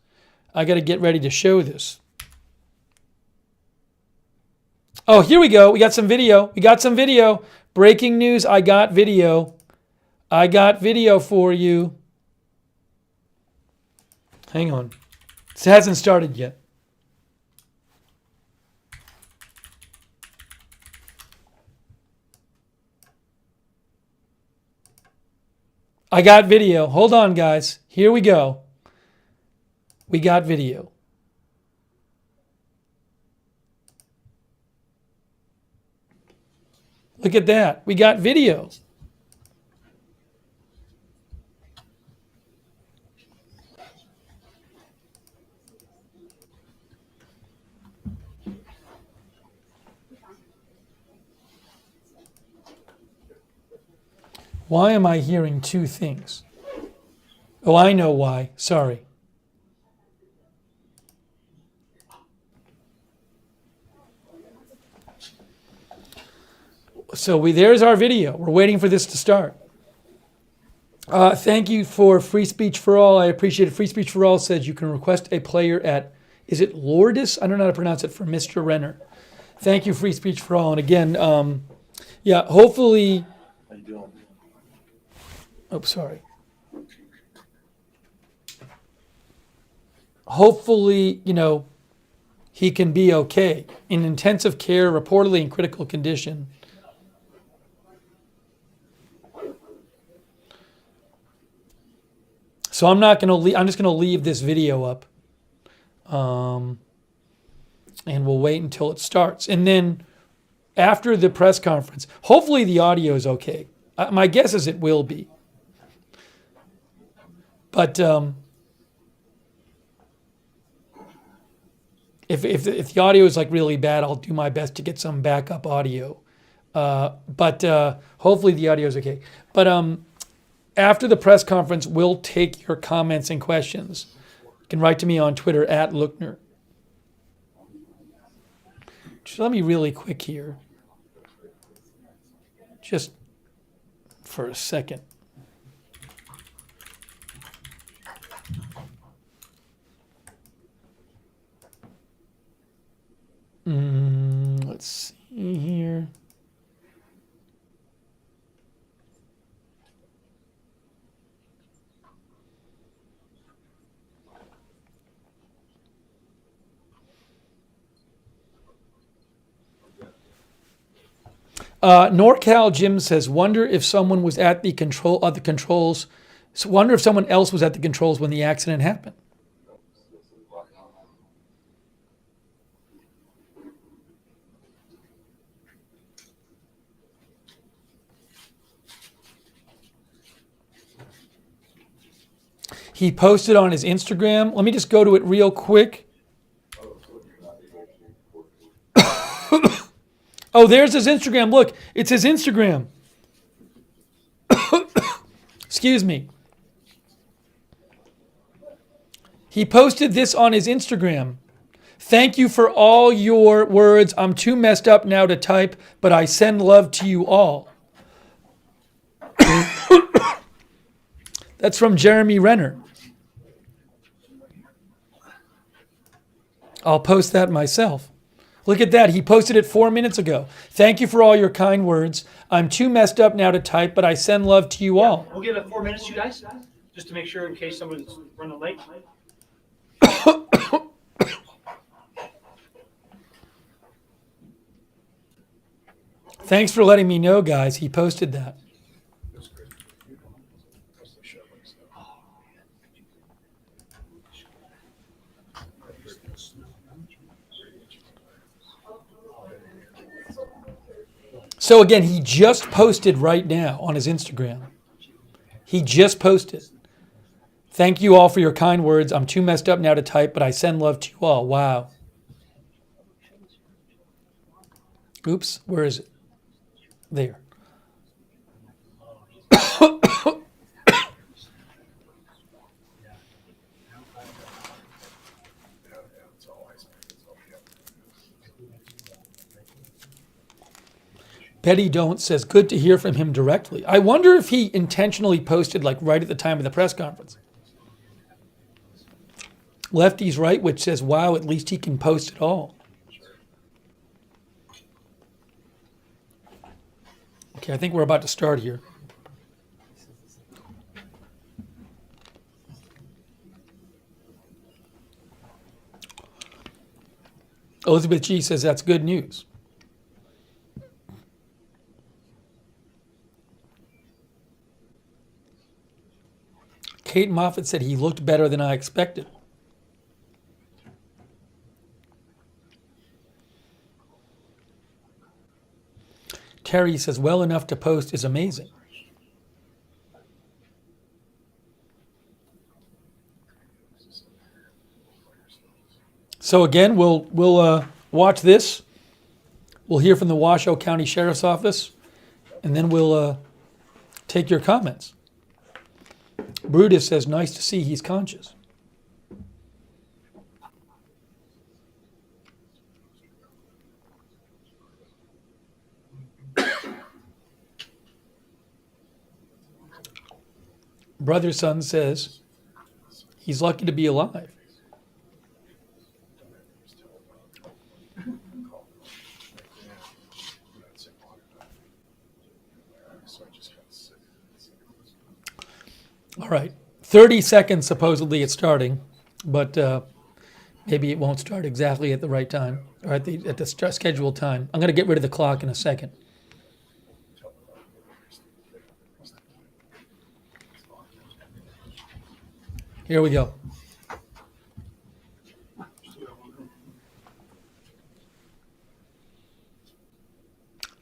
I got to get ready to show this. Oh, here we go. We got some video. We got some video. Breaking news. I got video. I got video for you. Hang on. It hasn't started yet. I got video. Hold on, guys. Here we go. We got video. Look at that. We got video. Why am I hearing two things? Oh, I know why. Sorry. So there's our video. We're waiting for this to start. Thank you for Free Speech for All. I appreciate it. Free Speech for All says you can request a player at, is it Lourdes? I don't know how to pronounce it, for Mr. Renner. Thank you, Free Speech for All. And again, yeah, hopefully... How you doing? Oh, sorry. Hopefully, he can be okay. In intensive care, reportedly in critical condition. So I'm not going to leave. I'm just going to leave this video up, and we'll wait until it starts. And then after the press conference, hopefully the audio is okay. My guess is it will be. But if the audio is like really bad, I'll do my best to get some backup audio. But hopefully the audio is okay. But after the press conference, we'll take your comments and questions. You can write to me on Twitter at Lookner. Just let me really quick here. Just for a second. Let's see here. NorCal Jim says, wonder if someone was at the controls. Wonder if someone else was at the controls when the accident happened. He posted on his Instagram. Let me just go to it real quick. Oh, there's his Instagram. Look, it's his Instagram. Excuse me. He posted this on his Instagram. Thank you for all your words. I'm too messed up now to type, but I send love to you all. That's from Jeremy Renner. I'll post that myself. Look at that. He posted it 4 minutes ago. Thank you for all your kind words. I'm too messed up now to type, but I send love to you all. We'll give it 4 minutes, you guys, just to make sure in case someone's running late. Thanks for letting me know, guys. He posted that. So again, he just posted right now on his Instagram. He just posted. Thank you all for your kind words. I'm too messed up now to type, but I send love to you all. Wow. Oops, where is it? There. Betty Don't says, good to hear from him directly. I wonder if he intentionally posted like right at the time of the press conference. Lefty's Right, which says, wow, at least he can post it all. Okay, I think we're about to start here. Elizabeth G says that's good news. Kate Moffat said he looked better than I expected. Terry says, well enough to post is amazing. So again, we'll watch this. We'll hear from the Washoe County Sheriff's Office, and then we'll take your comments. Brutus says, nice to see he's conscious. Brother Son says, he's lucky to be alive. All right, 30 seconds supposedly it's starting, but maybe it won't start exactly at the right time, or at the scheduled time. I'm going to get rid of the clock in a second. Here we go.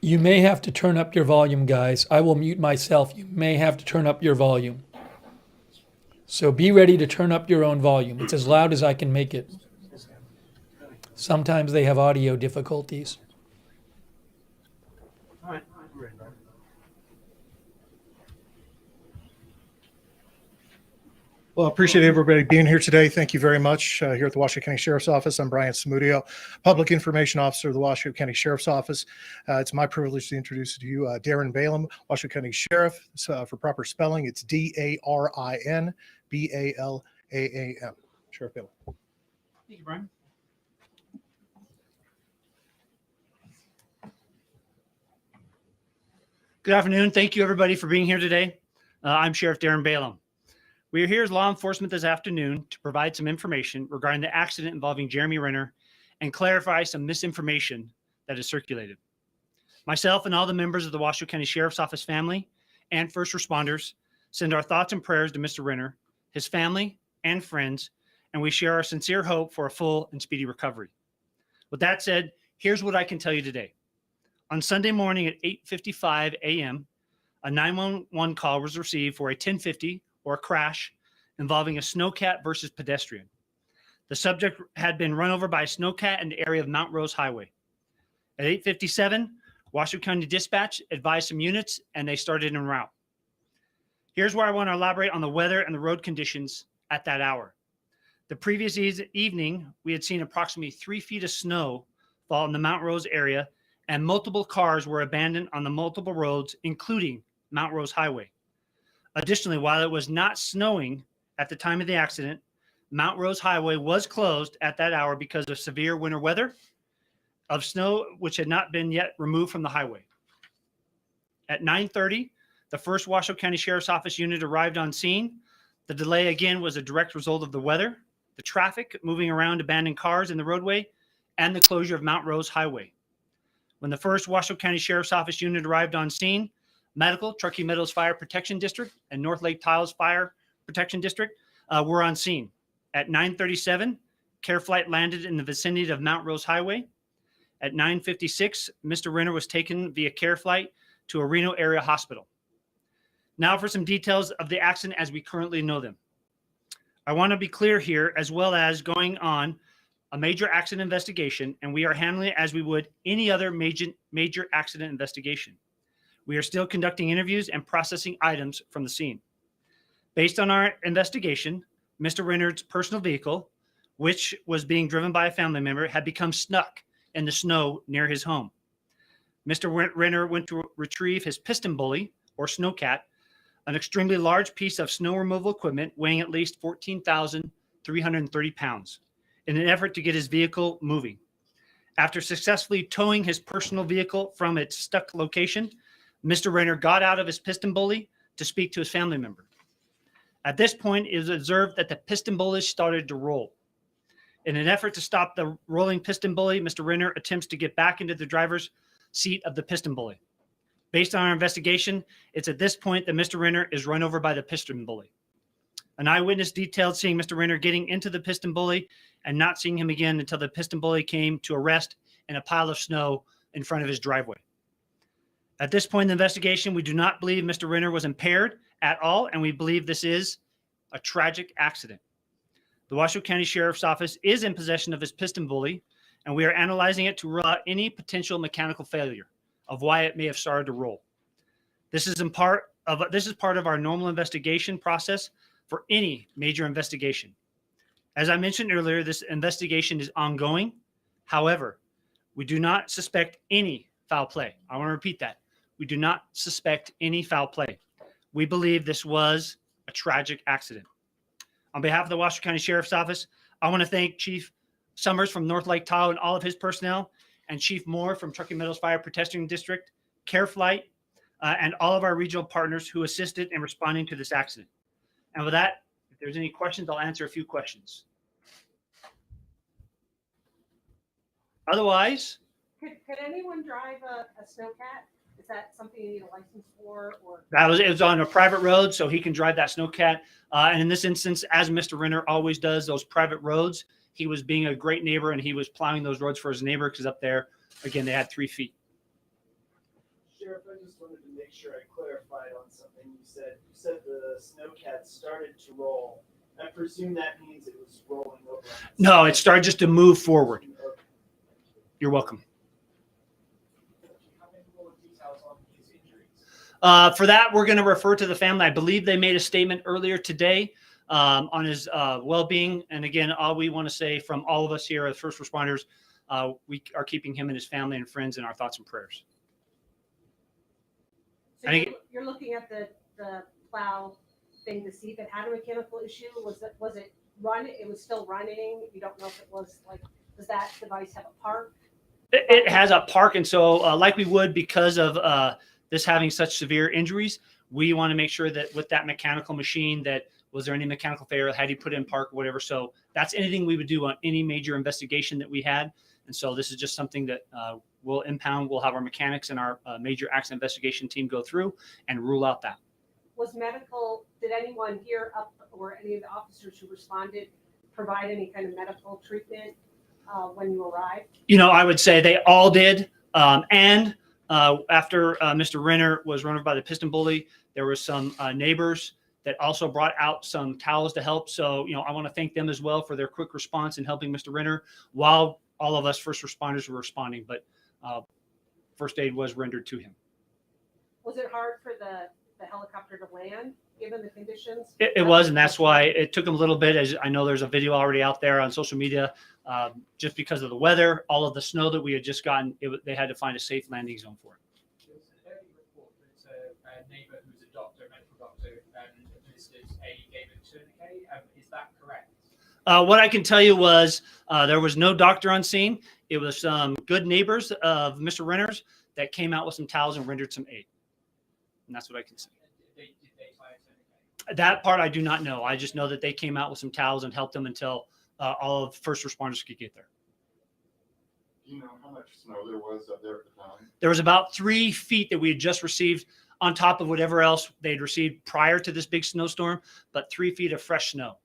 You may have to turn up your volume, guys. I will mute myself. You may have to turn up your volume. So be ready to turn up your own volume. It's as loud as I can make it. Sometimes they have audio difficulties. All right. Well, I appreciate everybody being here today. Thank you very much. Here at the Washoe County Sheriff's Office, I'm Brian Samudio, Public Information Officer of the Washoe County Sheriff's Office. It's my privilege to introduce to you Darren Balaam, Washoe County Sheriff. For proper spelling, it's DARIN BALAAM. Sheriff Balaam. Thank you, Brian. Good afternoon. Thank you, everybody, for being here today. I'm Sheriff Darren Balaam. We are here as law enforcement this afternoon to provide some information regarding the accident involving Jeremy Renner and clarify some misinformation that is circulated. Myself and all the members of the Washoe County Sheriff's Office family and first responders send our thoughts and prayers to Mr. Renner, his family, and friends, and we share our sincere hope for a full and speedy recovery. With that said, here's what I can tell you today. On Sunday morning at 8:55 a.m., a 911 call was received for a 1050 or a crash involving a Snowcat versus pedestrian. The subject had been run over by a Snowcat in the area of Mount Rose Highway. At 8:57, Washoe County Dispatch advised some units and they started en route. Here's where I want to elaborate on the weather and the road conditions at that hour. The previous evening, we had seen approximately 3 feet of snow fall in the Mount Rose area, and multiple cars were abandoned on the multiple roads, including Mount Rose Highway. Additionally, while it was not snowing at the time of the accident, Mount Rose Highway was closed at that hour because of severe winter weather of snow, which had not been yet removed from the highway. At 9:30, the first Washoe County Sheriff's Office unit arrived on scene. The delay again was a direct result of the weather, the traffic moving around abandoned cars in the roadway, and the closure of Mount Rose Highway. When the first Washoe County Sheriff's Office unit arrived on scene, Medical, Truckee Meadows Fire Protection District, and North Lake Tiles Fire Protection District were on scene. At 9:37, Care Flight landed in the vicinity of Mount Rose Highway. At 9:56, Mr. Renner was taken via Care Flight to a Reno area hospital. Now for some details of the accident as we currently know them. I want to be clear here, as well as going on a major accident investigation, and we are handling it as we would any other major accident investigation. We are still conducting interviews and processing items from the scene. Based on our investigation, Mr. Renner's personal vehicle, which was being driven by a family member, had become stuck in the snow near his home. Mr. Renner went to retrieve his piston bully, or Snowcat, an extremely large piece of snow removal equipment weighing at least 14,330 pounds, in an effort to get his vehicle moving. After successfully towing his personal vehicle from its stuck location, Mr. Renner got out of his piston bully to speak to his family member. At this point, it was observed that the piston bully started to roll. In an effort to stop the rolling piston bully, Mr. Renner attempts to get back into the driver's seat of the piston bully. Based on our investigation, it's at this point that Mr. Renner is run over by the piston bully. An eyewitness detailed seeing Mr. Renner getting into the piston bully and not seeing him again until the piston bully came to a rest in a pile of snow in front of his driveway. At this point in the investigation, we do not believe Mr. Renner was impaired at all, and we believe this is a tragic accident. The Washoe County Sheriff's Office is in possession of his piston bully, and we are analyzing it to rule out any potential mechanical failure of why it may have started to roll. This is part of our normal investigation process for any major investigation. As I mentioned earlier, this investigation is ongoing. However, we do not suspect any foul play. I want to repeat that. We do not suspect any foul play. We believe this was a tragic accident. On behalf of the Washoe County Sheriff's Office, I want to thank Chief Summers from North Lake Tahoe and all of his personnel, and Chief Moore from Truckee Meadows Fire Protection District, Care Flight, and all of our regional partners who assisted in responding to this accident. And with that, if there's any questions, I'll answer a few questions. Otherwise, could anyone drive a Snowcat? Is that something you need a license for? Or it was on a private road, so he can drive that Snowcat. And in this instance, as Mr. Renner always does, those private roads, he was being a great neighbor and he was plowing those roads for his neighbor because up there, again, they had 3 feet. Sheriff, I just wanted to make sure I clarified on something you said. You said the Snowcat started to roll. I presume that means it was rolling over. No, it started just to move forward. Okay. You're welcome. How many more details on these injuries? For that, we're going to refer to the family. I believe they made a statement earlier today on his well-being. And again, all we want to say from all of us here as first responders, we are keeping him and his family and friends in our thoughts and prayers. so you're looking at the plow thing to see if it had a mechanical issue. Was it run? It was still running. You don't know if it was like, does that device have a park? It has a park, and so like we would because of this having such severe injuries, we want to make sure that with that mechanical machine that was there any mechanical failure, had he put in park or whatever. So that's anything we would do on any major investigation that we had. And so this is just something that we'll impound. We'll have our mechanics and our major accident investigation team go through and rule out that. Was medical, did anyone here up or any of the officers who responded provide any kind of medical treatment when you arrived? You know, I would say they all did. And after Mr. Renner was run over by the piston bully, there were some neighbors that also brought out some towels to help. So, you know, I want to thank them as well for their quick response in helping Mr. Renner while all of us first responders were responding. But first aid was rendered to him. Was it hard for the helicopter to land given the conditions? It was, and that's why it took them a little bit. As I know, there's a video already out there on social media. Just because of the weather, all of the snow that we had just gotten, they had to find a safe landing zone for it. There's an early report that a neighbour who's a doctor, medical doctor, administered gave a tourniquet. Is that correct? What I can tell you was there was no doctor on scene. It was some good neighbors of Mr. Renner's that came out with some towels and rendered some aid. And that's what I can say. Did they tie a tourniquet? That part I do not know. I just know that they came out with some towels and helped them until all of first responders could get there. Do you know how much snow there was up there at the time? There was about 3 feet that we had just received on top of whatever else they'd received prior to this big snowstorm, but 3 feet of fresh snow.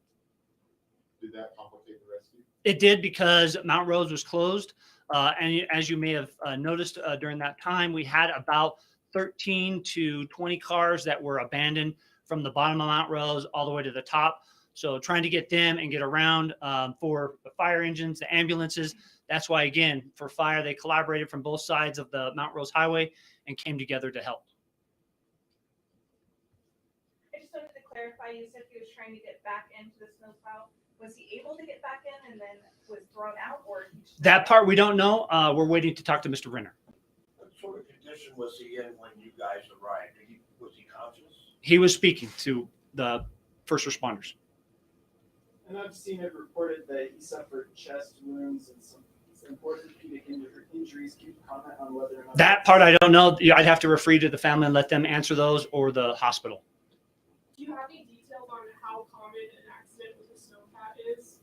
Did that complicate the rescue? It did because Mount Rose was closed. And as you may have noticed during that time, we had about 13 to 20 cars that were abandoned from the bottom of Mount Rose all the way to the top. So trying to get them and get around for the fire engines, the ambulances. That's why, again, for fire, they collaborated from both sides of the Mount Rose Highway and came together to help. I just wanted to clarify, you said he was trying to get back into the snowplow. Was he able to get back in and then was thrown out, or? That part we don't know. We're waiting to talk to Mr. Renner. What sort of condition was he in when you guys arrived? Was he conscious? He was speaking to the first responders. And I've seen it reported that he suffered chest wounds and some orthopedic injuries. Can you comment on whether or not That part I don't know. I'd have to refer to the family and let them answer those, or the hospital. Do you have any details on how common an accident with a snowcat is?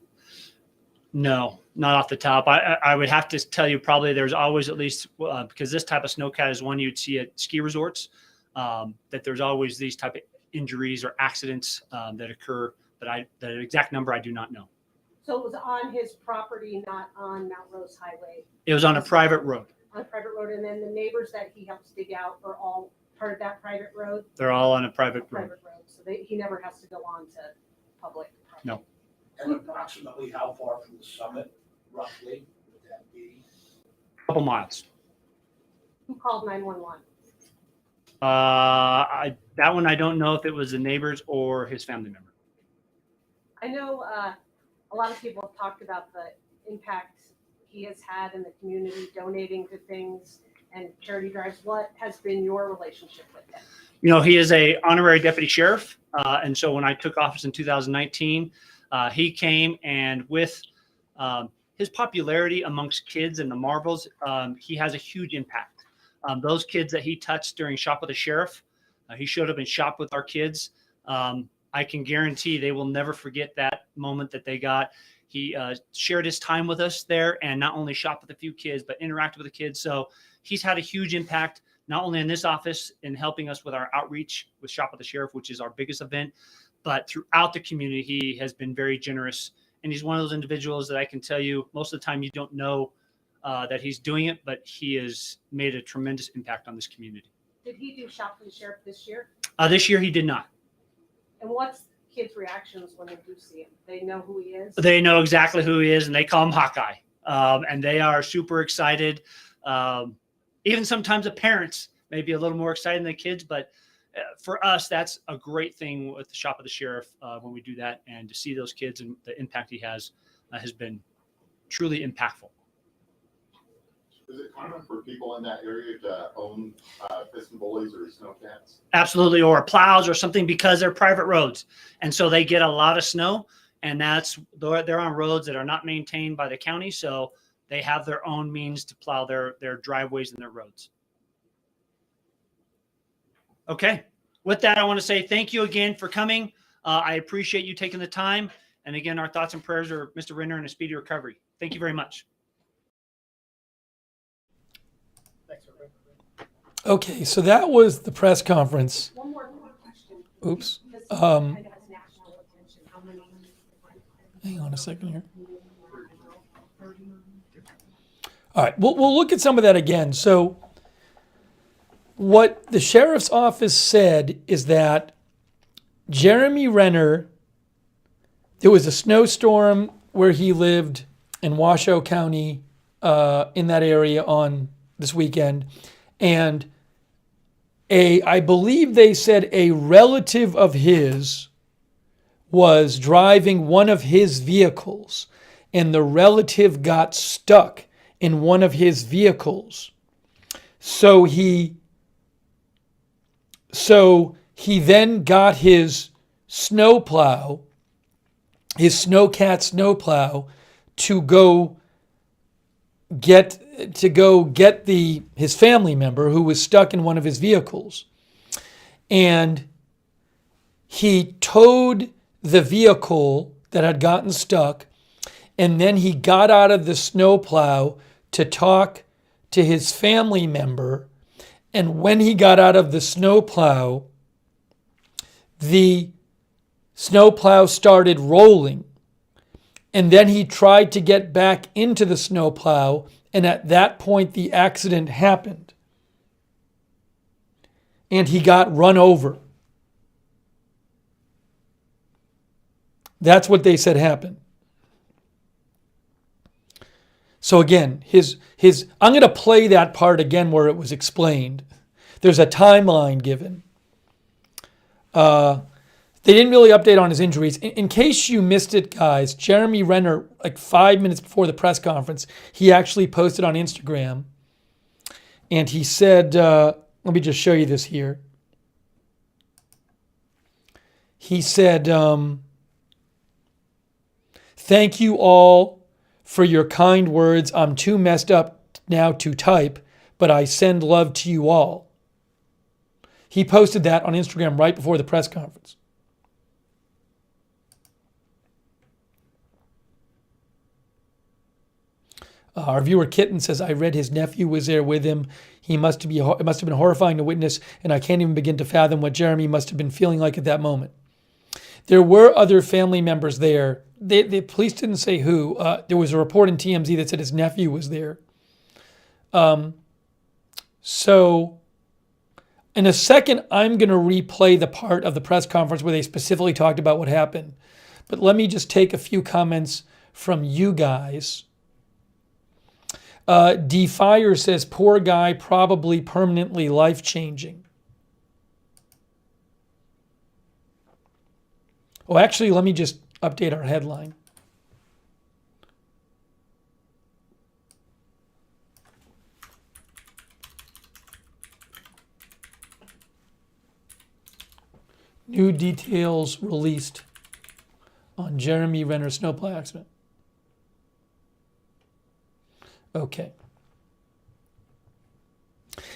No, not off the top. I would have to tell you probably there's always at least, because this type of snowcat is one you'd see at ski resorts, that there's always these type of injuries or accidents that occur. But the exact number I do not know. So it was on his property, not on Mount Rose Highway, It was on a private road. on a private road, and then the neighbors that he helps dig out are all part of that private road? They're all on a private road. Private road, so he never has to go on to public property. No. And approximately how far from the summit, roughly, would that be? Couple miles. Who called 911? That one I don't know if it was the neighbors or his family member. I know a lot of people have talked about the impact he has had in the community, donating to things and charity drives. What has been your relationship with him? You know, he is a honorary deputy sheriff. And so when I took office in 2019, he came, and with his popularity amongst kids and the marbles, he has a huge impact. Those kids that he touched during Shop with the Sheriff, he showed up and shopped with our kids. I can guarantee they will never forget that moment that they got. He shared his time with us there, and not only shopped with a few kids, but interacted with the kids. So he's had a huge impact, not only in this office in helping us with our outreach with Shop with the Sheriff, which is our biggest event, but throughout the community. He has been very generous. And he's one of those individuals that I can tell you most of the time you don't know that he's doing it, but he has made a tremendous impact on this community. Did he do Shop for the Sheriff this year? This year he did not. And what's kids' reactions when they do see him? They know who he is? They know exactly who he is, and they call him Hawkeye. And they are super excited. Even sometimes the parents may be a little more excited than the kids, but for us, that's a great thing with the Shop of the Sheriff when we do that. And to see those kids and the impact he has been truly impactful. Is it common for people in that area to own piston bullies or snowcats? Absolutely, or plows or something, because they're private roads. And so they get a lot of snow, and they're on roads that are not maintained by the county. So they have their own means to plow their driveways and their roads. Okay. With that, I want to say thank you again for coming. I appreciate you taking the time. And again, our thoughts and prayers are Mr. Renner and a speedy recovery. Thank you very much. Okay, so that was the press conference. One more question. Oops. This Um, kind of has national attention. How many? Hang on a second here. All right, we'll look at some of that again. So, what the sheriff's office said is that Jeremy Renner, there was a snowstorm where he lived in Washoe County, in that area on this weekend, and I believe they said a relative of his was driving one of his vehicles, and the relative got stuck in one of his vehicles. So he then got his snowplow, his Snowcat snowplow, to go get his family member who was stuck in one of his vehicles. And he towed the vehicle that had gotten stuck, and then he got out of the snowplow to talk to his family member. And when he got out of the snowplow started rolling. And then he tried to get back into the snowplow, and at that point the accident happened. And he got run over. That's what they said happened. So again, I'm going to play that part again where it was explained. There's a timeline given. They didn't really update on his injuries. In case you missed it, guys, Jeremy Renner, like 5 minutes before the press conference, he actually posted on Instagram. And he said, let me just show you this here. He said, thank you all for your kind words. I'm too messed up now to type, but I send love to you all. He posted that on Instagram right before the press conference. Our viewer Kitten says, I read his nephew was there with him. It must have been horrifying to witness, and I can't even begin to fathom what Jeremy must have been feeling like at that moment. There were other family members there. The police didn't say who. There was a report in TMZ that said his nephew was there. So in a second, I'm going to replay the part of the press conference where they specifically talked about what happened. But let me just take a few comments from you guys. D-Fire says, poor guy, probably permanently life-changing. Oh, actually, let me just update our headline. New details released on Jeremy Renner snowplow accident. Okay.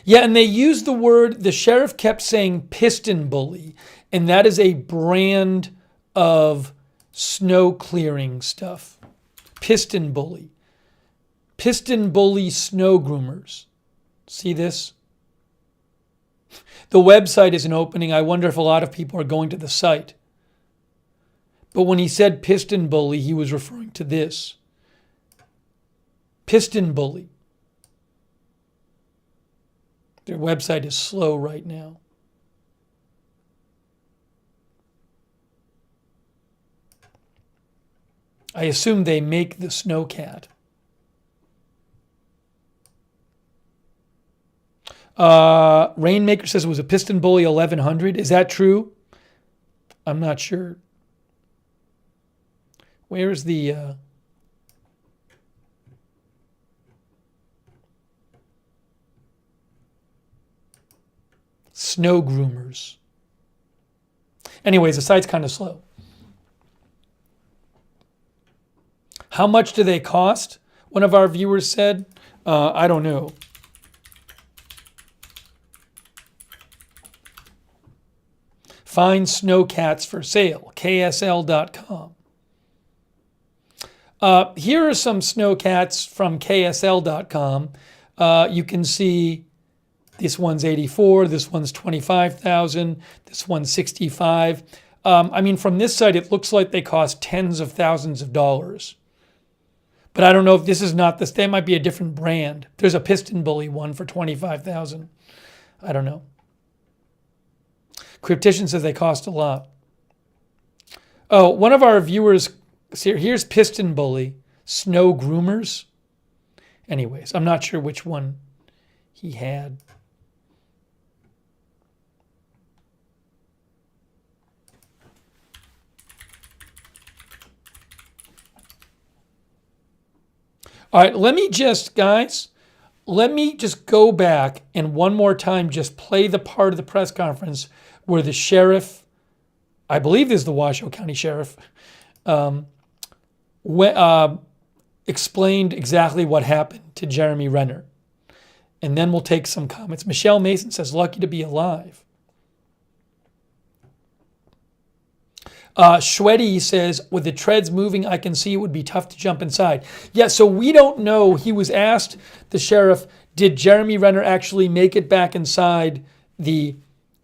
Yeah, and they used the sheriff kept saying piston bully, and that is a brand of snow clearing stuff. Piston bully. Piston bully snow groomers. See this? The website isn't opening. I wonder if a lot of people are going to the site. But when he said piston bully, he was referring to this. Piston bully. Their website is slow right now. I assume they make the Snowcat. Rainmaker says it was a piston bully 1100. Is that true? I'm not sure. Where's the... snow groomers. Anyways, the site's kind of slow. How much do they cost? One of our viewers said. I don't know. Find snowcats for sale. KSL.com. Here are some snowcats from KSL.com. You can see This one's 84. This one's 25,000. This one's 65. I mean, from this side, it looks like they cost tens of thousands of dollars. But I don't know if this is not this. They might be a different brand. There's a piston bully one for 25,000. I don't know. Cryptician says they cost a lot. Oh, one of our viewers, here's piston bully, snow groomers. Anyways, I'm not sure which one he had. All right, let me just go back and one more time just play the part of the press conference where the sheriff, I believe this is the Washoe County Sheriff, explained exactly what happened to Jeremy Renner. And then we'll take some comments. Michelle Mason says, lucky to be alive. Shweddy says, with the treads moving, I can see it would be tough to jump inside. Yeah, so we don't know. He was asked, the sheriff, did Jeremy Renner actually make it back inside the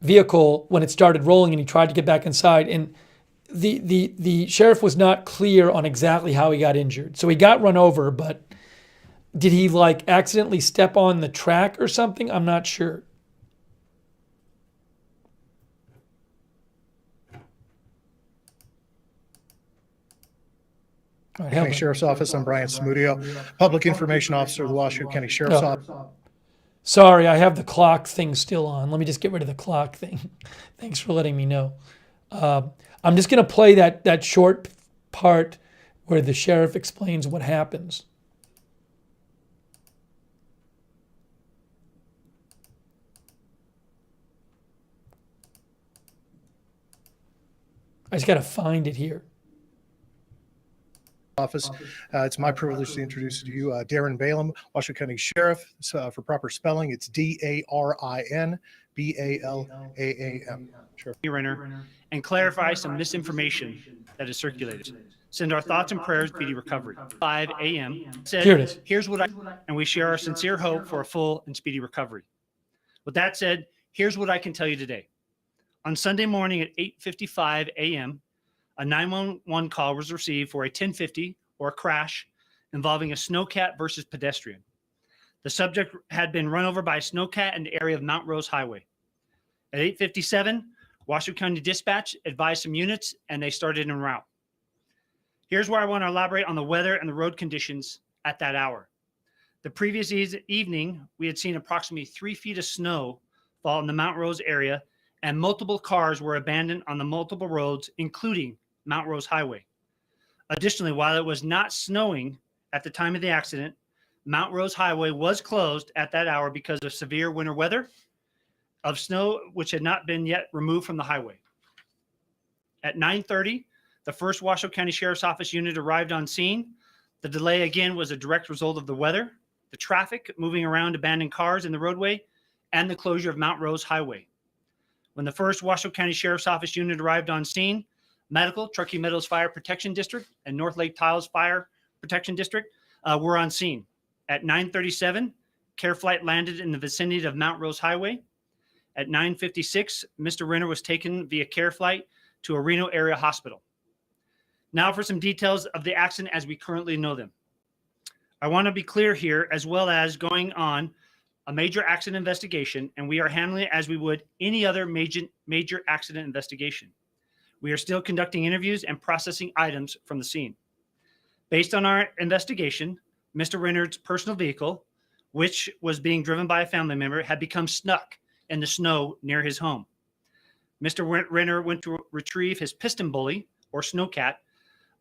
vehicle when it started rolling and he tried to get back inside? And the sheriff was not clear on exactly how he got injured. So he got run over, but did he like accidentally step on the track or something? I'm not sure. County Sheriff's Office. I'm Brian Smudio, Public Information Officer of the Washoe County Sheriff's Office. Sorry, I have the clock thing still on. Let me just get rid of the clock thing. Thanks for letting me know. I'm just going to play that short part where the sheriff explains what happens. I just got to find it here. Office. It's my privilege to introduce to you Darren Balaam, Washoe County Sheriff. For proper spelling, it's DARIN BALAAM. Sure. Renner, and clarify some misinformation that is circulated. Send our thoughts and prayers, speedy recovery. 5 a.m. said, Here it is. Here's what and we share our sincere hope for a full and speedy recovery. With that said, here's what I can tell you today. On Sunday morning at 8:55 a.m., a 911 call was received for a 1050 or a crash involving a snowcat versus pedestrian. The subject had been run over by a snowcat in the area of Mount Rose Highway. At 8:57, Washoe County Dispatch advised some units and they started en route. Here's where I want to elaborate on the weather and the road conditions at that hour. The previous evening, we had seen approximately 3 feet of snow fall in the Mount Rose area, and multiple cars were abandoned on the multiple roads, including Mount Rose Highway. Additionally, while it was not snowing at the time of the accident, Mount Rose Highway was closed at that hour because of severe winter weather of snow, which had not been yet removed from the highway. At 9:30, the first Washoe County Sheriff's Office unit arrived on scene. The delay again was a direct result of the weather, the traffic moving around abandoned cars in the roadway, and the closure of Mount Rose Highway. When the first Washoe County Sheriff's Office unit arrived on scene, Medical, Truckee Meadows Fire Protection District, and North Lake Tiles Fire Protection District were on scene. At 9:37, Care Flight landed in the vicinity of Mount Rose Highway. At 9:56, Mr. Renner was taken via Care Flight to a Reno area hospital. Now for some details of the accident as we currently know them. I want to be clear here, as well as going on a major accident investigation, and we are handling it as we would any other major accident investigation. We are still conducting interviews and processing items from the scene. Based on our investigation, Mr. Renner's personal vehicle, which was being driven by a family member, had become stuck in the snow near his home. Mr. Renner went to retrieve his piston bully, or Snowcat,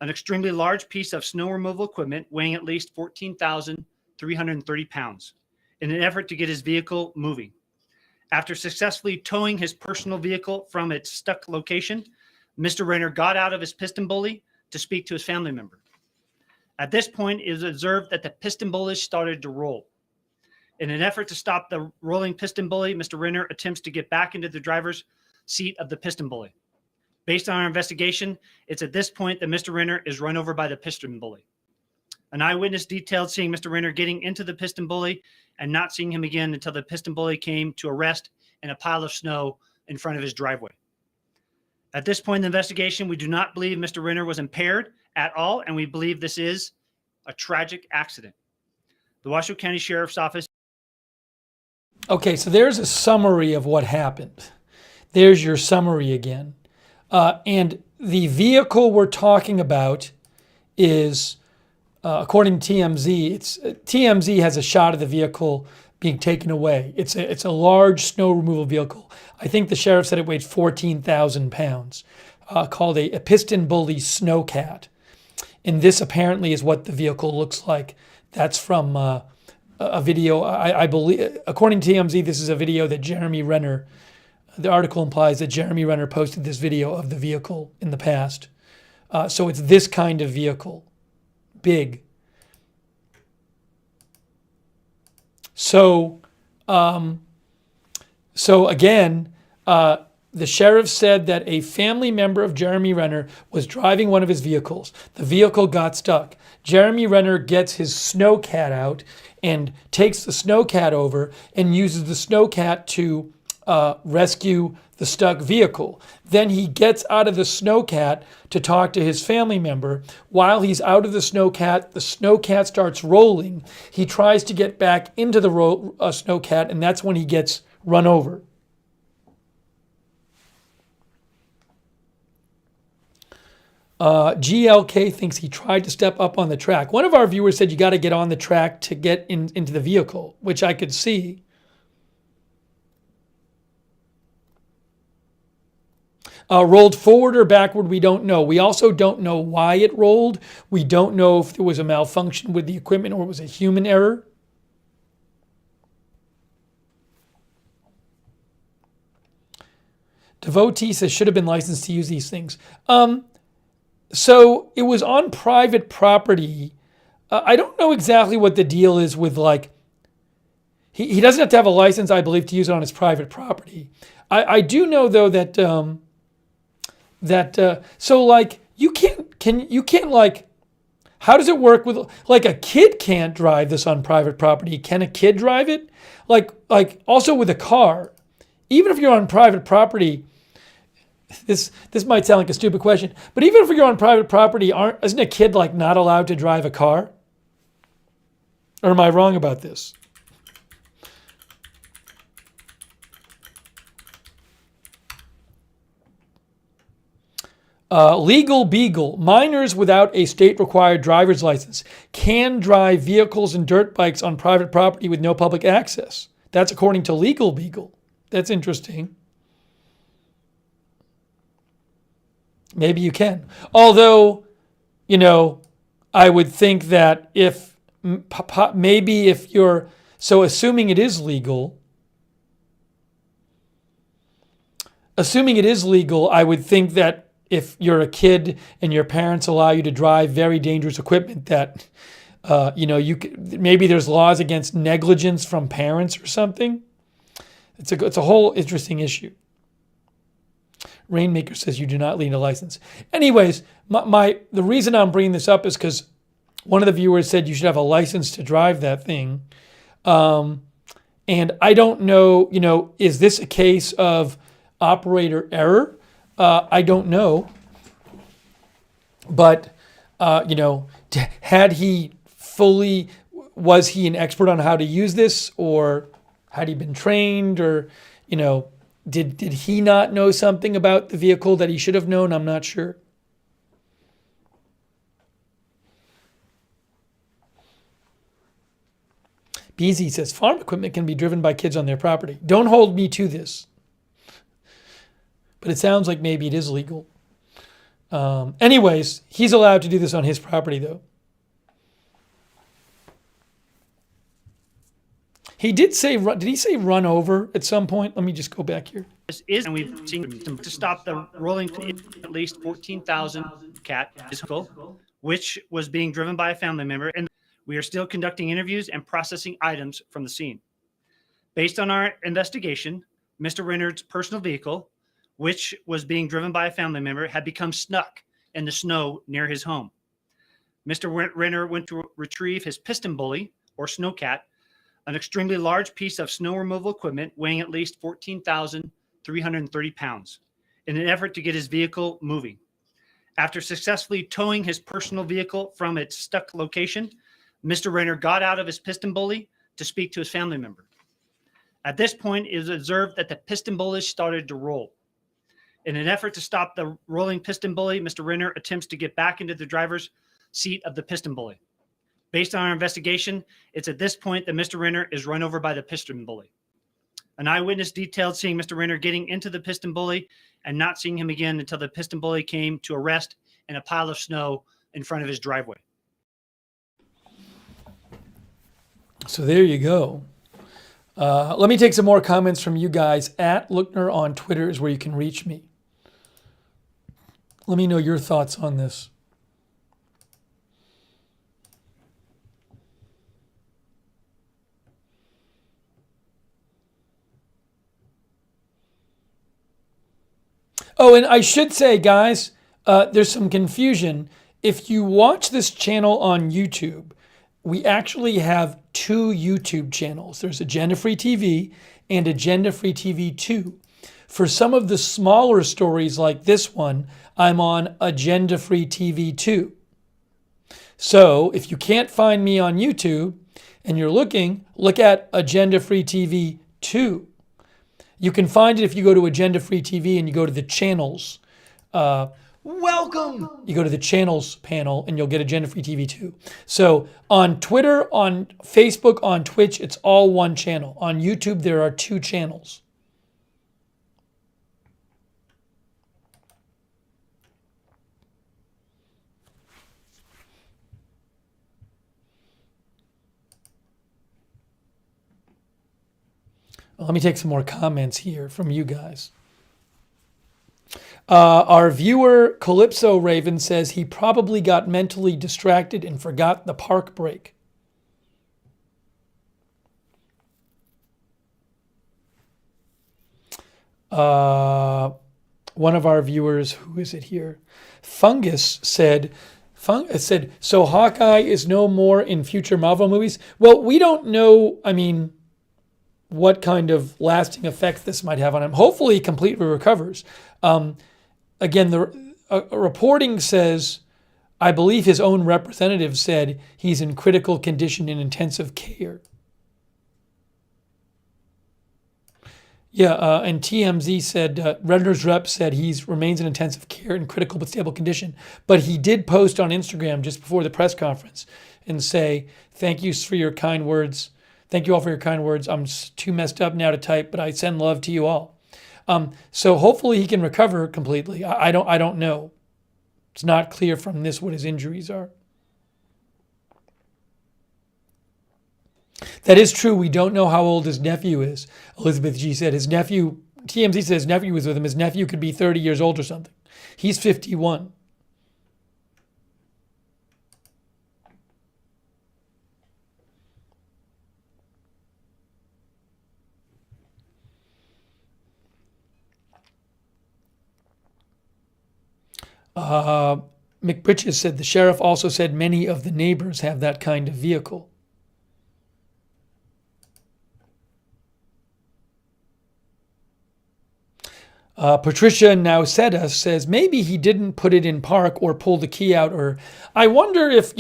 an extremely large piece of snow removal equipment weighing at least 14,330 pounds, in an effort to get his vehicle moving. After successfully towing his personal vehicle from its stuck location, Mr. Renner got out of his piston bully to speak to his family member. At this point, it was observed that the piston bully started to roll. In an effort to stop the rolling piston bully, Mr. Renner attempts to get back into the driver's seat of the piston bully. Based on our investigation, it's at this point that Mr. Renner is run over by the piston bully. An eyewitness detailed seeing Mr. Renner getting into the piston bully and not seeing him again until the piston bully came to a rest in a pile of snow in front of his driveway. At this point in the investigation, we do not believe Mr. Renner was impaired at all, and we believe this is a tragic accident. The Washoe County Sheriff's Office. Okay, so there's a summary of what happened. There's your summary again. And the vehicle we're talking about is, according to TMZ, TMZ has a shot of the vehicle being taken away. It's a large snow removal vehicle. I think the sheriff said it weighed 14,000 pounds, called a piston bully Snowcat. And this apparently is what the vehicle looks like. That's from a video, I believe, according to TMZ, this is a video that Jeremy Renner, the article implies that Jeremy Renner posted this video of the vehicle in the past. So it's this kind of vehicle, big. So again, the sheriff said that a family member of Jeremy Renner was driving one of his vehicles. The vehicle got stuck. Jeremy Renner gets his Snowcat out and takes the Snowcat over and uses the Snowcat to rescue the stuck vehicle. Then he gets out of the Snowcat to talk to his family member. While he's out of the Snowcat starts rolling. He tries to get back into the Snowcat, and that's when he gets run over. GLK thinks he tried to step up on the track. One of our viewers said you got to get on the track to get into the vehicle, which I could see. Rolled forward or backward, we don't know. We also don't know why it rolled. We don't know if there was a malfunction with the equipment or it was a human error. Devotee says should have been licensed to use these things. So it was on private property. I don't know exactly what the deal is with, like, he doesn't have to have a license, I believe, to use it on his private property. I do know though that so like you can't like, how does it work with, like, a kid can't drive this on private property? Can a kid drive it? Like also with a car, even if you're on private property. This might sound like a stupid question, but even if you're on private property, isn't a kid like not allowed to drive a car? Or am I wrong about this? Legal Beagle. Minors without a state-required driver's license can drive vehicles and dirt bikes on private property with no public access. That's according to Legal Beagle. That's interesting. Maybe you can. Although, I would think that maybe if you're, so assuming it is legal, I would think that if you're a kid and your parents allow you to drive very dangerous equipment, that, maybe there's laws against negligence from parents or something. It's a whole interesting issue. Rainmaker says you do not need a license. Anyways, the reason I'm bringing this up is because one of the viewers said you should have a license to drive that thing. And I don't know, is this a case of operator error? I don't know. But, was he an expert on how to use this, or had he been trained, or, did he not know something about the vehicle that he should have known? I'm not sure. BZ says farm equipment can be driven by kids on their property. Don't hold me to this. But it sounds like maybe it is legal. Anyways, he's allowed to do this on his property, though. He did say, did he say run over at some point? Let me just go back here. This is, and we've seen to stop the rolling at least 14,000 cat vehicle, which was being driven by a family member. And we are still conducting interviews and processing items from the scene. Based on our investigation, Mr. Renner's personal vehicle, which was being driven by a family member, had become stuck in the snow near his home. Mr. Renner went to retrieve his piston bully, or Snowcat, an extremely large piece of snow removal equipment weighing at least 14,330 pounds, in an effort to get his vehicle moving. After successfully towing his personal vehicle from its stuck location, Mr. Renner got out of his piston bully to speak to his family member. At this point, it was observed that the piston bully started to roll. In an effort to stop the rolling piston bully, Mr. Renner attempts to get back into the driver's seat of the piston bully. Based on our investigation, it's at this point that Mr. Renner is run over by the piston bully. An eyewitness detailed seeing Mr. Renner getting into the piston bully and not seeing him again until the piston bully came to a rest in a pile of snow in front of his driveway. So there you go. Let me take some more comments from you guys. At Lookner on Twitter is where you can reach me. Let me know your thoughts on this. Oh, and I should say, guys, there's some confusion. If you watch this channel on YouTube, we actually have two YouTube channels. There's Agenda Free TV and Agenda Free TV 2. For some of the smaller stories like this one, I'm on Agenda Free TV 2. So if you can't find me on YouTube and you're looking, look at Agenda Free TV 2. You can find it if you go to Agenda Free TV and you go to the channels. Welcome! You go to the channels panel and you'll get Agenda Free TV 2. So on Twitter, on Facebook, on Twitch, it's all one channel. On YouTube, there are two channels. Let me take some more comments here from you guys. Our viewer, Calypso Raven, says he probably got mentally distracted and forgot the park brake. One of our viewers, who is it here? Fungus said, so Hawkeye is no more in future Marvel movies? Well, we don't know, what kind of lasting effects this might have on him. Hopefully he completely recovers. Again, the reporting says, I believe his own representative said he's in critical condition in intensive care. Yeah, and TMZ said, Renner's rep said he remains in intensive care in critical but stable condition. But he did post on Instagram just before the press conference and say, thank you for your kind words. Thank you all for your kind words. I'm too messed up now to type, but I send love to you all. So hopefully he can recover completely. I don't know. It's not clear from this what his injuries are. That is true. We don't know how old his nephew is. Elizabeth G said his nephew, TMZ says his nephew was with him. His nephew could be 30 years old or something. He's 51. McBritches said the sheriff also said many of the neighbors have that kind of vehicle. Patricia Nauseda says maybe he didn't put it in park or pull the key out, or I wonder if,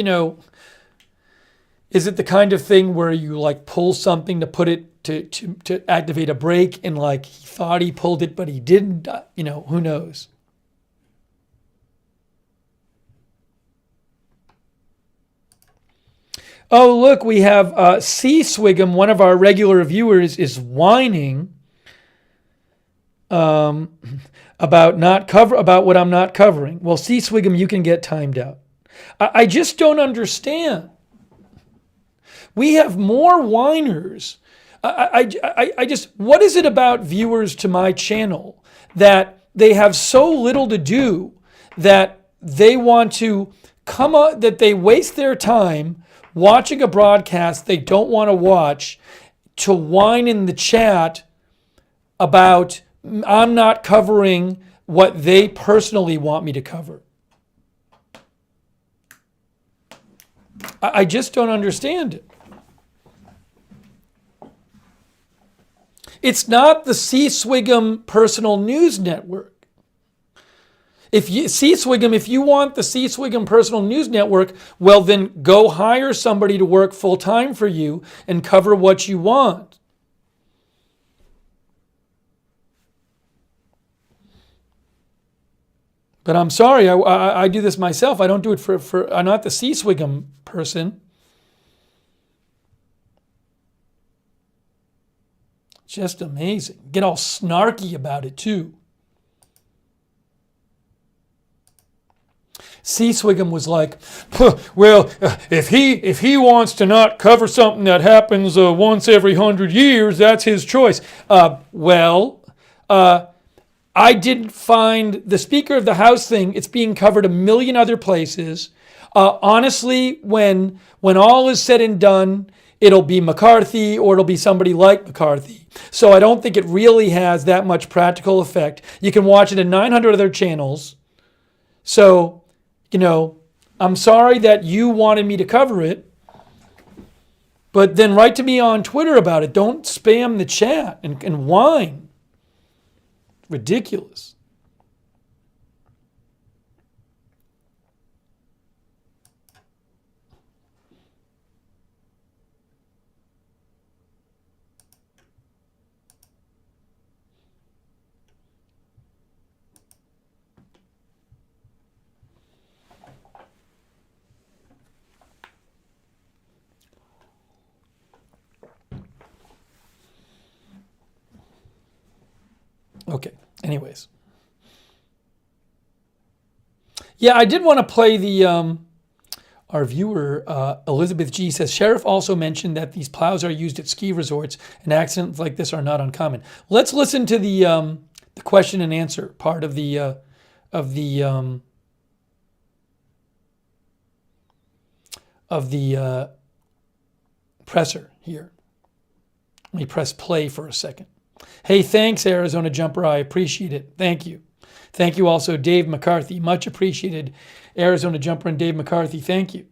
is it the kind of thing where you like pull something to put it to activate a brake and like he thought he pulled it but he didn't, who knows. Oh, look, we have C. Swigum, one of our regular viewers, is whining about what I'm not covering. Well, C. Swigum, you can get timed out. I just don't understand. We have more whiners. I just, what is it about viewers to my channel that they have so little to do that they want to come on, that they waste their time watching a broadcast they don't want to watch to whine in the chat about I'm not covering what they personally want me to cover. I just don't understand it. It's not the C. Swigum Personal News Network. If you want the C. Swigum Personal News Network, well then go hire somebody to work full time for you and cover what you want. But I'm sorry, I do this myself. I don't do it for I'm not the C. Swigum person. Just amazing. Get all snarky about it too. C. Swigum was like, well, if he wants to not cover something that happens once every 100 years, that's his choice. I didn't find the Speaker of the House thing. It's being covered a million other places. Honestly, when all is said and done, it'll be McCarthy or it'll be somebody like McCarthy. So I don't think it really has that much practical effect. You can watch it in 900 other channels. So, I'm sorry that you wanted me to cover it, but then write to me on Twitter about it. Don't spam the chat and whine. Ridiculous. Okay, anyways. Yeah, I did want to play the, our viewer, Elizabeth G says, Sheriff also mentioned that these plows are used at ski resorts and accidents like this are not uncommon. Let's listen to the question and answer part of the presser here. Let me press play for a second. Hey, thanks, Arizona Jumper. I appreciate it. Thank you. Thank you also, Dave McCarthy. Much appreciated, Arizona Jumper and Dave McCarthy. Thank you.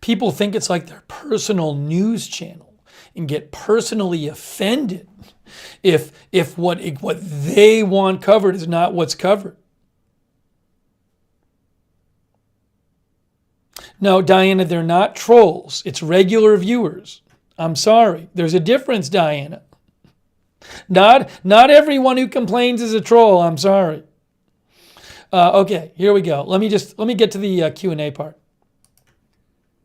People think it's like their personal news channel and get personally offended if what they want covered is not what's covered. No, Diana, they're not trolls. It's regular viewers. I'm sorry. There's a difference, Diana. Not everyone who complains is a troll. I'm sorry. Okay, here we go. Let me get to the Q&A part.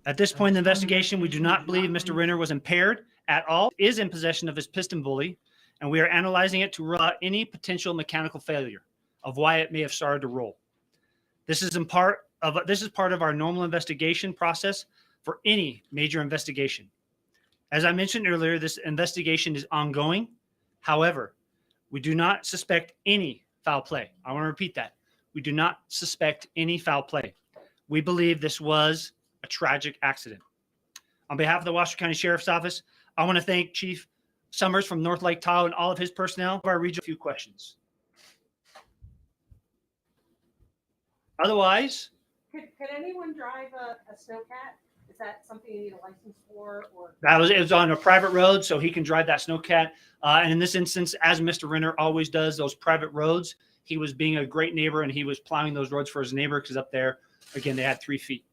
At this point in the investigation, we do not believe Mr. Renner was impaired at all, is in possession of his piston bully, and we are analyzing it to rule out any potential mechanical failure of why it may have started to roll. This is part of our normal investigation process for any major investigation. As I mentioned earlier, this investigation is ongoing. However, we do not suspect any foul play. I want to repeat that. We do not suspect any foul play. We believe this was a tragic accident. On behalf of the Washoe County Sheriff's Office, I want to thank Chief Summers from North Lake Tahoe and all of his personnel for our region. A few questions. Otherwise, could anyone drive a Snowcat? Is that something you need a license for? Or it was on a private road, so he can drive that Snowcat. And in this instance, as Mr. Renner always does, those private roads, he was being a great neighbor and he was plowing those roads for his neighbor because up there, again, they had 3 feet.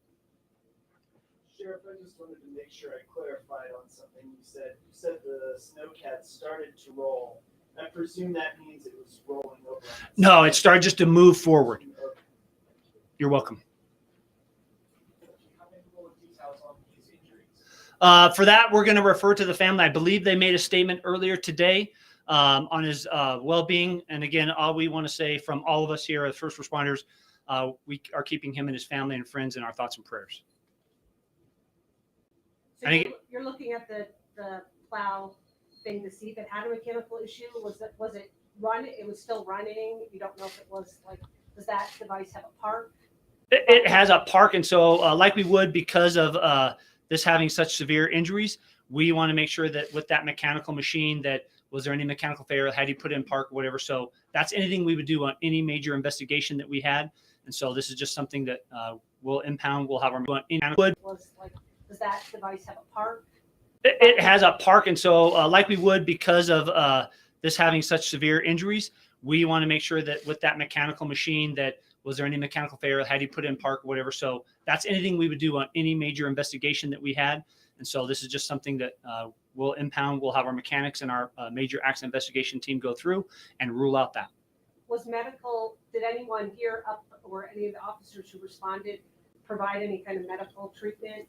Sheriff, I just wanted to make sure I clarified on something you said. You said the Snowcat started to roll. I presume that means it was rolling over. No, it started just to move forward. Okay. You're welcome. How many more details on these injuries? For that, we're going to refer to the family. I believe they made a statement earlier today on his well-being. And again, all we want to say from all of us here as first responders, we are keeping him and his family and friends in our thoughts and prayers. so you're looking at the plow thing to see if it had a mechanical issue. Was it run? It was still running. You don't know if it was like, does that device have a park? It has a park. And so like we would because of this having such severe injuries, we want to make sure that with that mechanical machine that was there any mechanical failure? Had he put in park or whatever? So that's anything we would do on any major investigation that we had. And so this is just something that we'll impound. We'll have our Was like, does that device have a park? It has a park, and so like we would because of this having such severe injuries, we want to make sure that with that mechanical machine that was there any mechanical failure? Had he put in park or whatever? So that's anything we would do on any major investigation that we had. And so this is just something that we'll impound. We'll have our mechanics and our major accident investigation team go through and rule out that. Was medical, did anyone here up or any of the officers who responded provide any kind of medical treatment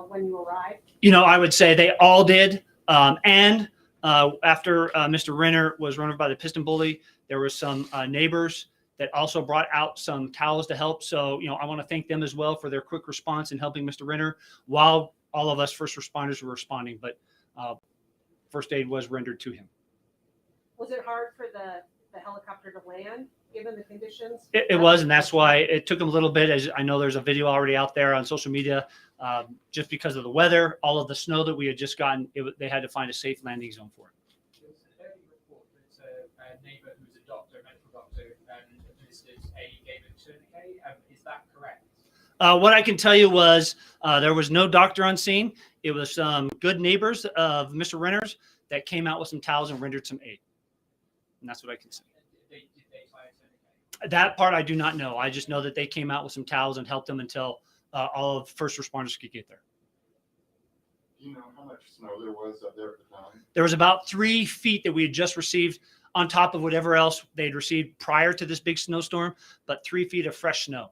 when you arrived? You know, I would say they all did. And after Mr. Renner was run over by the piston bully, there were some neighbors that also brought out some towels to help. So, you know, I want to thank them as well for their quick response in helping Mr. Renner while all of us first responders were responding. But first aid was rendered to him. Was it hard for the helicopter to land given the conditions? It was, and that's why it took them a little bit. As I know, there's a video already out there on social media. Just because of the weather, all of the snow that we had just gotten, they had to find a safe landing zone for it. There was an early report that a neighbour who's a doctor, a medical doctor, administered a gave a tourniquet. Is that correct? What I can tell you was there was no doctor on scene. It was some good neighbors of Mr. Renner's that came out with some towels and rendered some aid. And that's what I can say. Did they tie a tourniquet? That part I do not know. I just know that they came out with some towels and helped them until all of first responders could get there. Do you know how much snow there was up there at the time? There was about 3 feet that we had just received on top of whatever else they'd received prior to this big snowstorm, but 3 feet of fresh snow.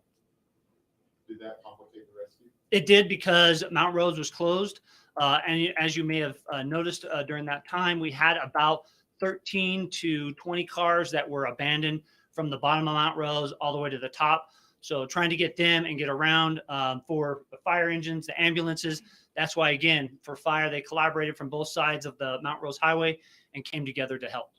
Did that complicate the rescue? It did because Mount Rose was closed. And as you may have noticed during that time, we had about 13 to 20 cars that were abandoned from the bottom of Mount Rose all the way to the top. So trying to get them and get around for the fire engines, the ambulances. That's why, again, for fire, they collaborated from both sides of the Mount Rose Highway and came together to help.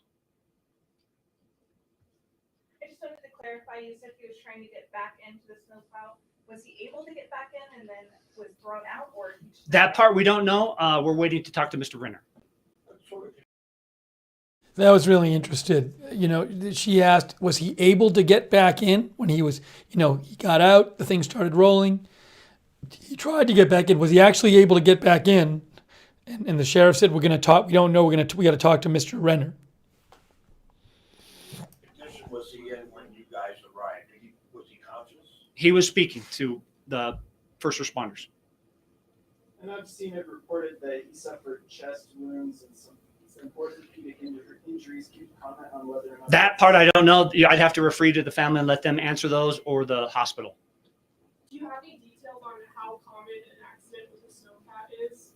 I just wanted to clarify, you said he was trying to get back into the snowplow. Was he able to get back in and then was thrown out, or? That part we don't know. We're waiting to talk to Mr. Renner. That was really interested. You know, she asked, was he able to get back in when he was, you know, he got out, the thing started rolling. He tried to get back in. Was he actually able to get back in? And the sheriff said, we're going to talk. We don't know. We got to talk to Mr. Renner. Was he in when you guys arrived? Was he conscious? He was speaking to the first responders. And I've seen it reported that he suffered chest wounds and some orthopedic injuries. Can you comment on whether or not That part I don't know. I'd have to refer to the family and let them answer those, or the hospital. Do you have any details on how common an accident with a snowcat is?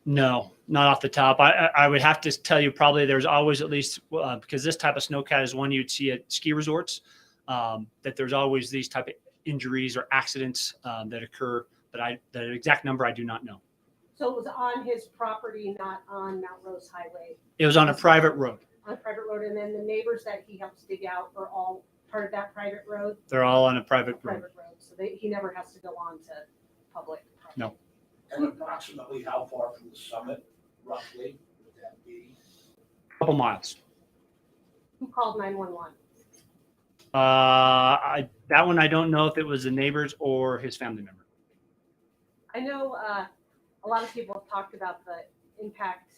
No, not off the top. I would have to tell you probably there's always at least, because this type of snowcat is one you'd see at ski resorts, that there's always these type of injuries or accidents that occur. But the exact number I do not know. So it was on his property, not on Mount Rose Highway, It was on a private road. on a private road, and then the neighbors that he helps dig out are all part of that private road? They're all on a private road. So he never has to go on to public property. No. And approximately how far from the summit, roughly, would that be? A couple miles. Who called 911? That one I don't know if it was the neighbors or his family member. I know a lot of people have talked about the impact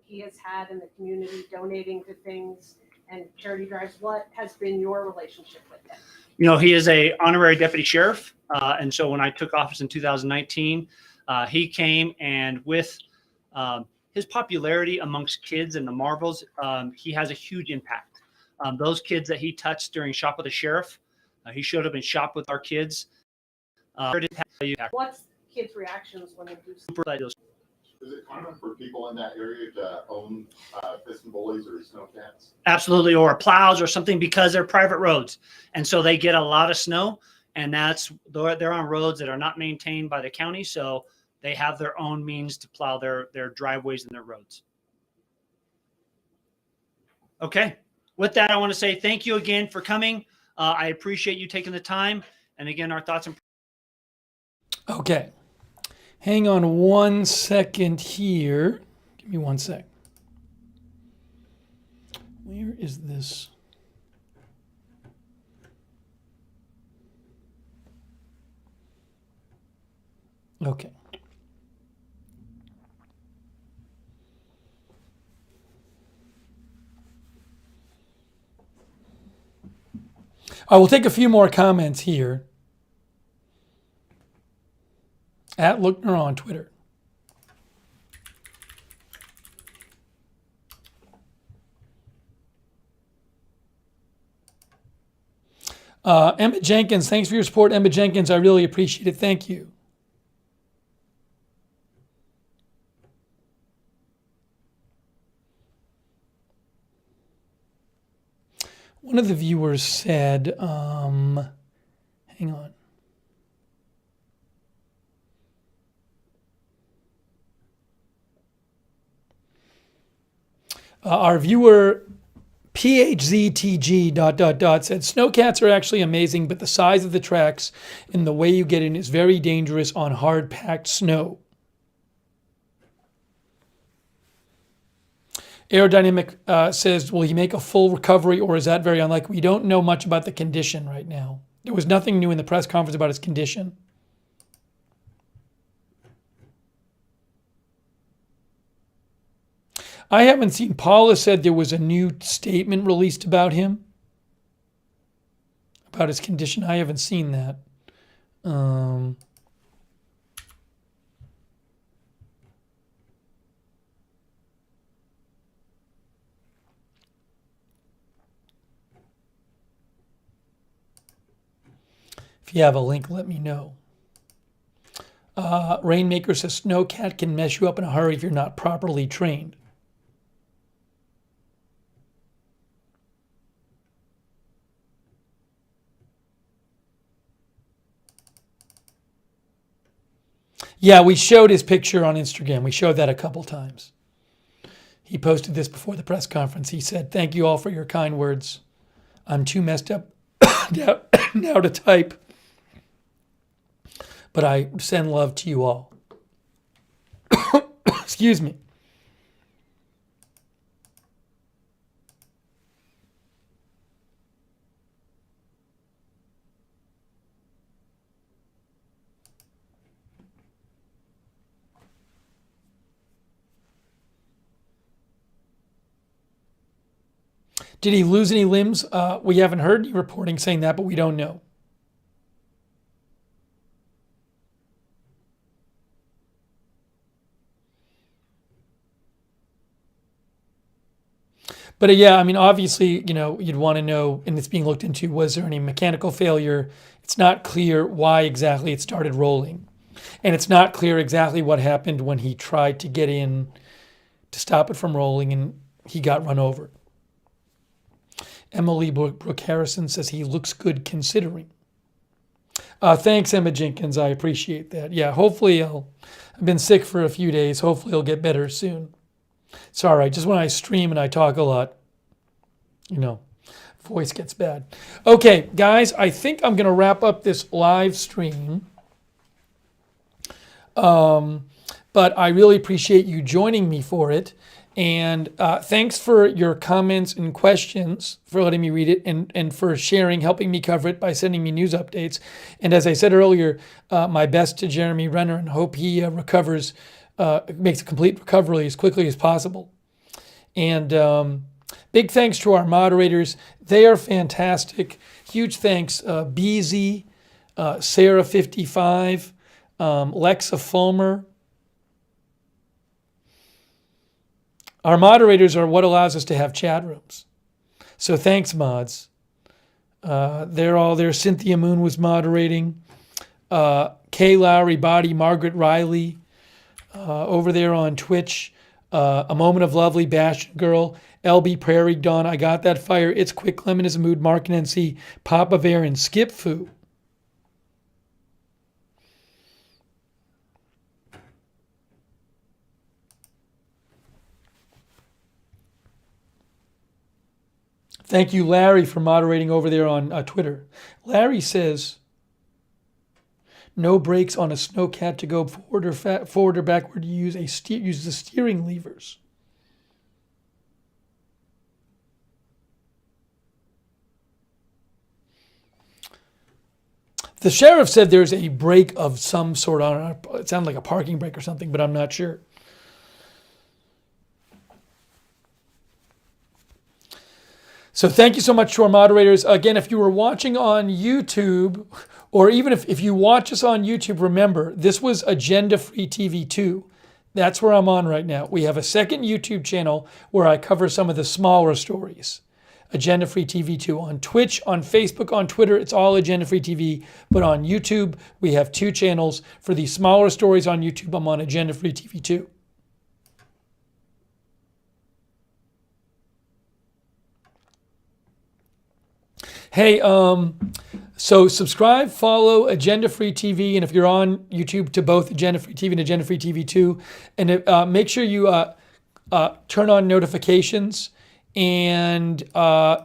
he has had in the community, donating to things and charity drives. What has been your relationship with him? You know, he is a honorary deputy sheriff. And so when I took office in 2019, he came, and with his popularity amongst kids and the marbles, he has a huge impact. Those kids that he touched during Shop with the Sheriff, he showed up and shopped with our kids. What's kids' reactions when they do something? Is it common for people in that area to own piston bullies or snowcats? Absolutely, or plows or something, because they're private roads. And so they get a lot of snow, and they're on roads that are not maintained by the county. So they have their own means to plow their driveways and their roads. Okay. With that, I want to say thank you again for coming. I appreciate you taking the time. And again, our thoughts and Okay. Hang on 1 second here. Give me 1 sec. Where is this? Okay. I will take a few more comments here. At Lookner on Twitter. Emma Jenkins, thanks for your support, Emma Jenkins. I really appreciate it. Thank you. One of the viewers said, hang on. Our viewer PHZTG ... said snowcats are actually amazing, but the size of the tracks and the way you get in is very dangerous on hard packed snow. Aerodynamic says, will he make a full recovery or is that very unlikely? We don't know much about the condition right now. There was nothing new in the press conference about his condition. I haven't seen, Paula said there was a new statement released about him, about his condition. I haven't seen that. If you have a link, let me know. Rainmaker says Snowcat can mess you up in a hurry if you're not properly trained. Yeah, we showed his picture on Instagram. We showed that a couple times. He posted this before the press conference. He said, thank you all for your kind words. I'm too messed up now to type. But I send love to you all. Excuse me. Did he lose any limbs? We haven't heard any reporting saying that, but we don't know. But yeah, I mean, obviously, you know, you'd want to know, and it's being looked into, was there any mechanical failure? It's not clear why exactly it started rolling. And it's not clear exactly what happened when he tried to get in to stop it from rolling and he got run over. Emily Brooke Harrison says he looks good considering. Thanks, Emma Jenkins. I appreciate that. Yeah, hopefully I've been sick for a few days. Hopefully I'll get better soon. It's all right. Just when I stream and I talk a lot, you know, voice gets bad. Okay, guys, I think I'm going to wrap up this live stream. But I really appreciate you joining me for it. And thanks for your comments and questions, for letting me read it, and for sharing, helping me cover it by sending me news updates. And as I said earlier, my best to Jeremy Renner, and hope he recovers, makes a complete recovery as quickly as possible. And big thanks to our moderators. They are fantastic. Huge thanks, BZ, Sarah55, Lexa Fulmer. Our moderators are what allows us to have chat rooms. So thanks, mods. They're all there. Cynthia Moon was moderating. Kay Lowry, Body, Margaret Riley, over there on Twitch. A Moment of Lovely, Bastion Girl, LB Prairie Dawn, I Got That Fire, It's Quick, Lemon is a Mood, Mark and NC, Papa Bear, and Skip Foo. Thank you, Larry, for moderating over there on Twitter. Larry says, no brakes on a Snowcat to go forward or backward. You use the steering levers. The sheriff said there's a break of some sort on it sounded like a parking brake or something, but I'm not sure. So thank you so much to our moderators. Again, if you were watching on YouTube, or even if you watch us on YouTube, remember, this was Agenda Free TV 2. That's where I'm on right now. We have a second YouTube channel where I cover some of the smaller stories. Agenda Free TV 2. On Twitch, on Facebook, on Twitter, it's all Agenda Free TV. But on YouTube, we have two channels. For the smaller stories on YouTube, I'm on Agenda Free TV 2. Hey, so subscribe, follow Agenda Free TV, and if you're on YouTube, to both Agenda Free TV and Agenda Free TV 2. And make sure you turn on notifications. And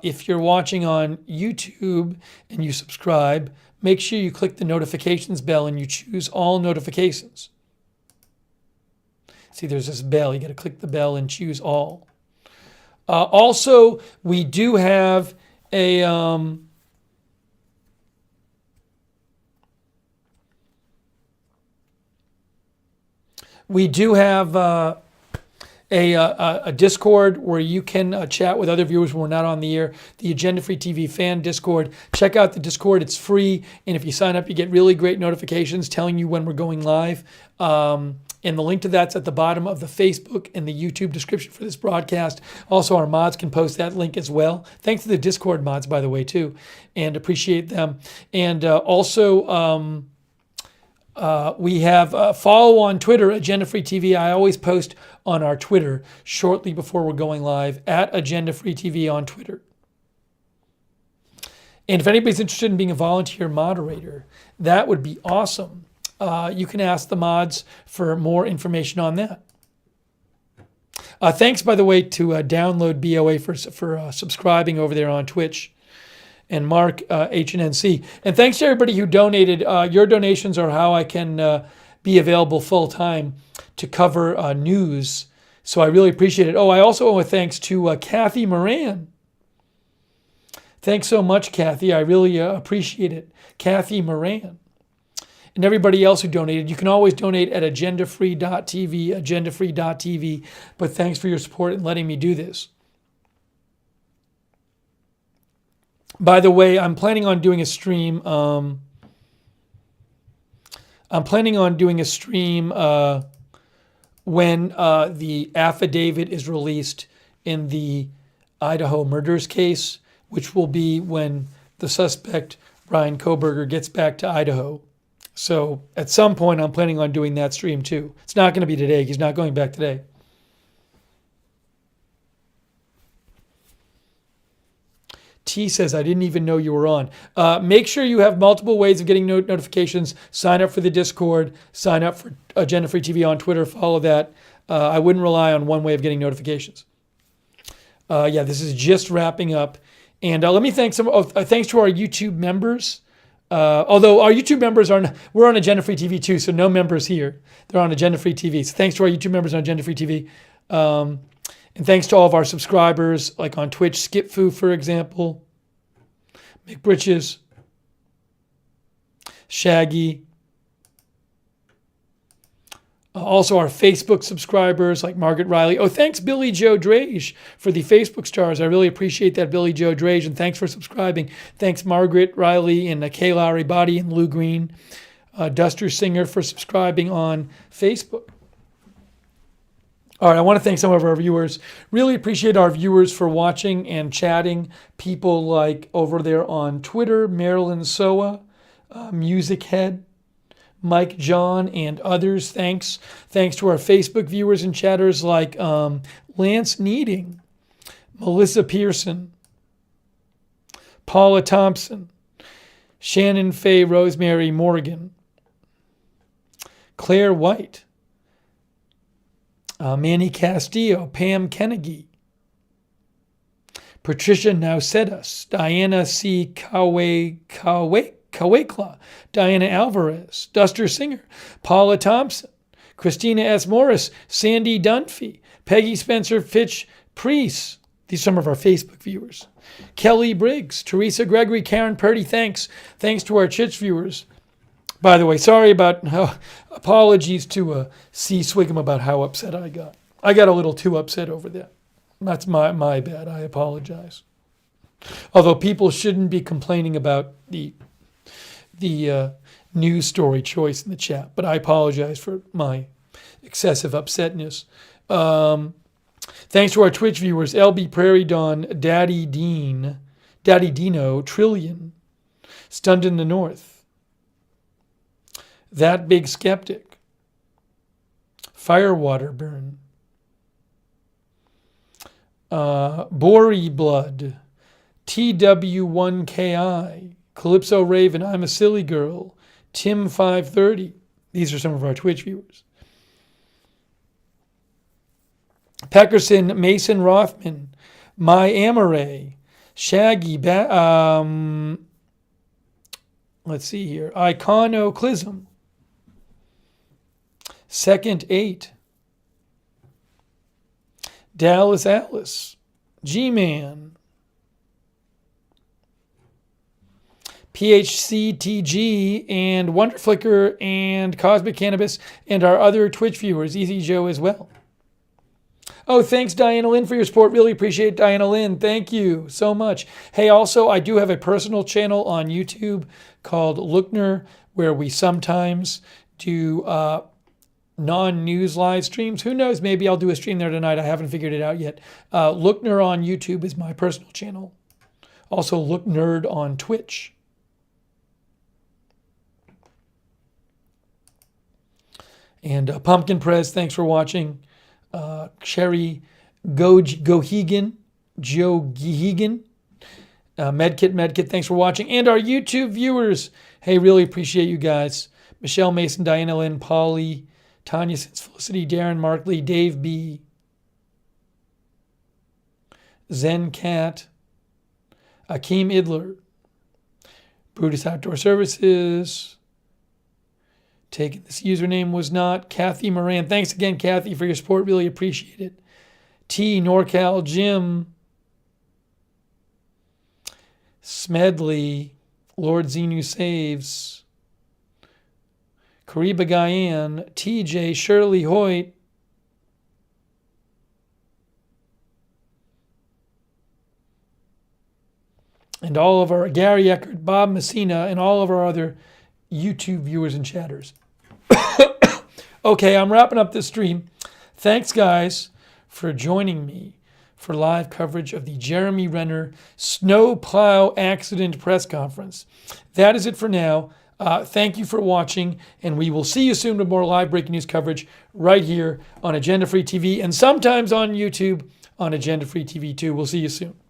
if you're watching on YouTube and you subscribe, make sure you click the notifications bell and you choose all notifications. See, there's this bell. You got to click the bell and choose all. Also, we do have a a Discord where you can chat with other viewers when we're not on the air. The Agenda Free TV fan Discord. Check out the Discord. It's free, and if you sign up, you get really great notifications telling you when we're going live. And the link to that's at the bottom of the Facebook and the YouTube description for this broadcast. Also, our mods can post that link as well. Thanks to the Discord mods, by the way, too, and appreciate them. And also, we have follow on Twitter, Agenda Free TV. I always post on our Twitter shortly before we're going live, at Agenda Free TV on Twitter. And if anybody's interested in being a volunteer moderator, that would be awesome. You can ask the mods for more information on that. Thanks, by the way, to Download BOA for subscribing over there on Twitch, and Mark HNNC. And thanks to everybody who donated. Your donations are how I can be available full time to cover news. So I really appreciate it. Oh, I also owe a thanks to Kathy Moran. Thanks so much, Kathy. I really appreciate it. Kathy Moran. And everybody else who donated. You can always donate at agendafree.tv, agendafree.tv. But thanks for your support and letting me do this. By the way, I'm planning on doing a stream. When the affidavit is released in the Idaho murders case, which will be when the suspect, Ryan Koberger, gets back to Idaho. So at some point, I'm planning on doing that stream too. It's not going to be today. He's not going back today. T says, I didn't even know you were on. Make sure you have multiple ways of getting notifications. Sign up for the Discord. Sign up for Agenda Free TV on Twitter. Follow that. I wouldn't rely on one way of getting notifications. Yeah, this is just wrapping up. And let me thank thanks to our YouTube members. Although our YouTube members we're on Agenda Free TV too, so no members here. They're on Agenda Free TV. So thanks to our YouTube members on Agenda Free TV. And thanks to all of our subscribers, like on Twitch, Skipfu, for example, McBritches, Shaggy. Also our Facebook subscribers, like Margaret Riley. Oh, thanks, Billy Joe Drage, for the Facebook stars. I really appreciate that, Billy Joe Drage, and thanks for subscribing. Thanks, Margaret Riley and Kay Lowry Body and Lou Green. Duster Singer for subscribing on Facebook. All right, I want to thank some of our viewers. Really appreciate our viewers for watching and chatting. People like over there on Twitter, Marilyn Soa, Music Head, Mike John, and others. Thanks. Thanks to our Facebook viewers and chatters like Lance Needing, Melissa Pearson, Paula Thompson, Shannon Faye Rosemary Morgan, Claire White, Manny Castillo, Pam Kennedy, Patricia Nausedas, Diana C. Kawekla, Diana Alvarez, Duster Singer, Paula Thompson, Christina S. Morris, Sandy Dunphy, Peggy Spencer Fitch Priest, These are some of our Facebook viewers. Kelly Briggs, Teresa Gregory, Karen Purdy, thanks. Thanks to our Chits viewers. By the way, sorry about apologies to C. Swigum about how upset I got. I got a little too upset over that. That's my bad. I apologize. Although people shouldn't be complaining about the news story choice in the chat, but I apologize for my excessive upsetness. Thanks to our Twitch viewers, LB Prairie Dawn, Daddy Dino, Trillion, Stunned in the North, That Big Skeptic, Firewater Burn, Bori Blood, TW1KI, Calypso Raven, I'm a Silly Girl, Tim530. These are some of our Twitch viewers. Peckerson, Mason Rothman, My Amore, Shaggy, let's see here, Iconoclism, Second 8, Dallas Atlas, G-Man, PHCTG, and Wonderflicker, and Cosmic Cannabis, and our other Twitch viewers, Easy Joe as well. Oh, thanks, Diana Lynn, for your support. Really appreciate it, Diana Lynn. Thank you so much. Hey, also, I do have a personal channel on YouTube called Lookner, where we sometimes do non-news live streams. Who knows? Maybe I'll do a stream there tonight. I haven't figured it out yet. Lookner on YouTube is my personal channel. Also, Look Nerd on Twitch. And Pumpkin Press, thanks for watching. Sherry Gohegan, Joe Gehegan, Medkit, thanks for watching. And our YouTube viewers, hey, really appreciate you guys. Michelle Mason, Diana Lynn, Polly, Tanya Sins, Felicity, Darren Markley, Dave B, Zen Cat, Akeem Idler, Brutus Outdoor Services. Taking this username was not Kathy Moran. Thanks again, Kathy, for your support. Really appreciate it. T, NorCal, Jim, Smedley, Lord Zenu Saves, Kariba Guyan, TJ, Shirley Hoyt, and all of our Gary Eckert, Bob Messina, and all of our other YouTube viewers and chatters. Okay, I'm wrapping up this stream. Thanks, guys, for joining me for live coverage of the Jeremy Renner Snowplow Accident Press Conference. That is it for now. Thank you for watching, and we will see you soon with more live breaking news coverage right here on Agenda Free TV and sometimes on YouTube on Agenda Free TV too. We'll see you soon.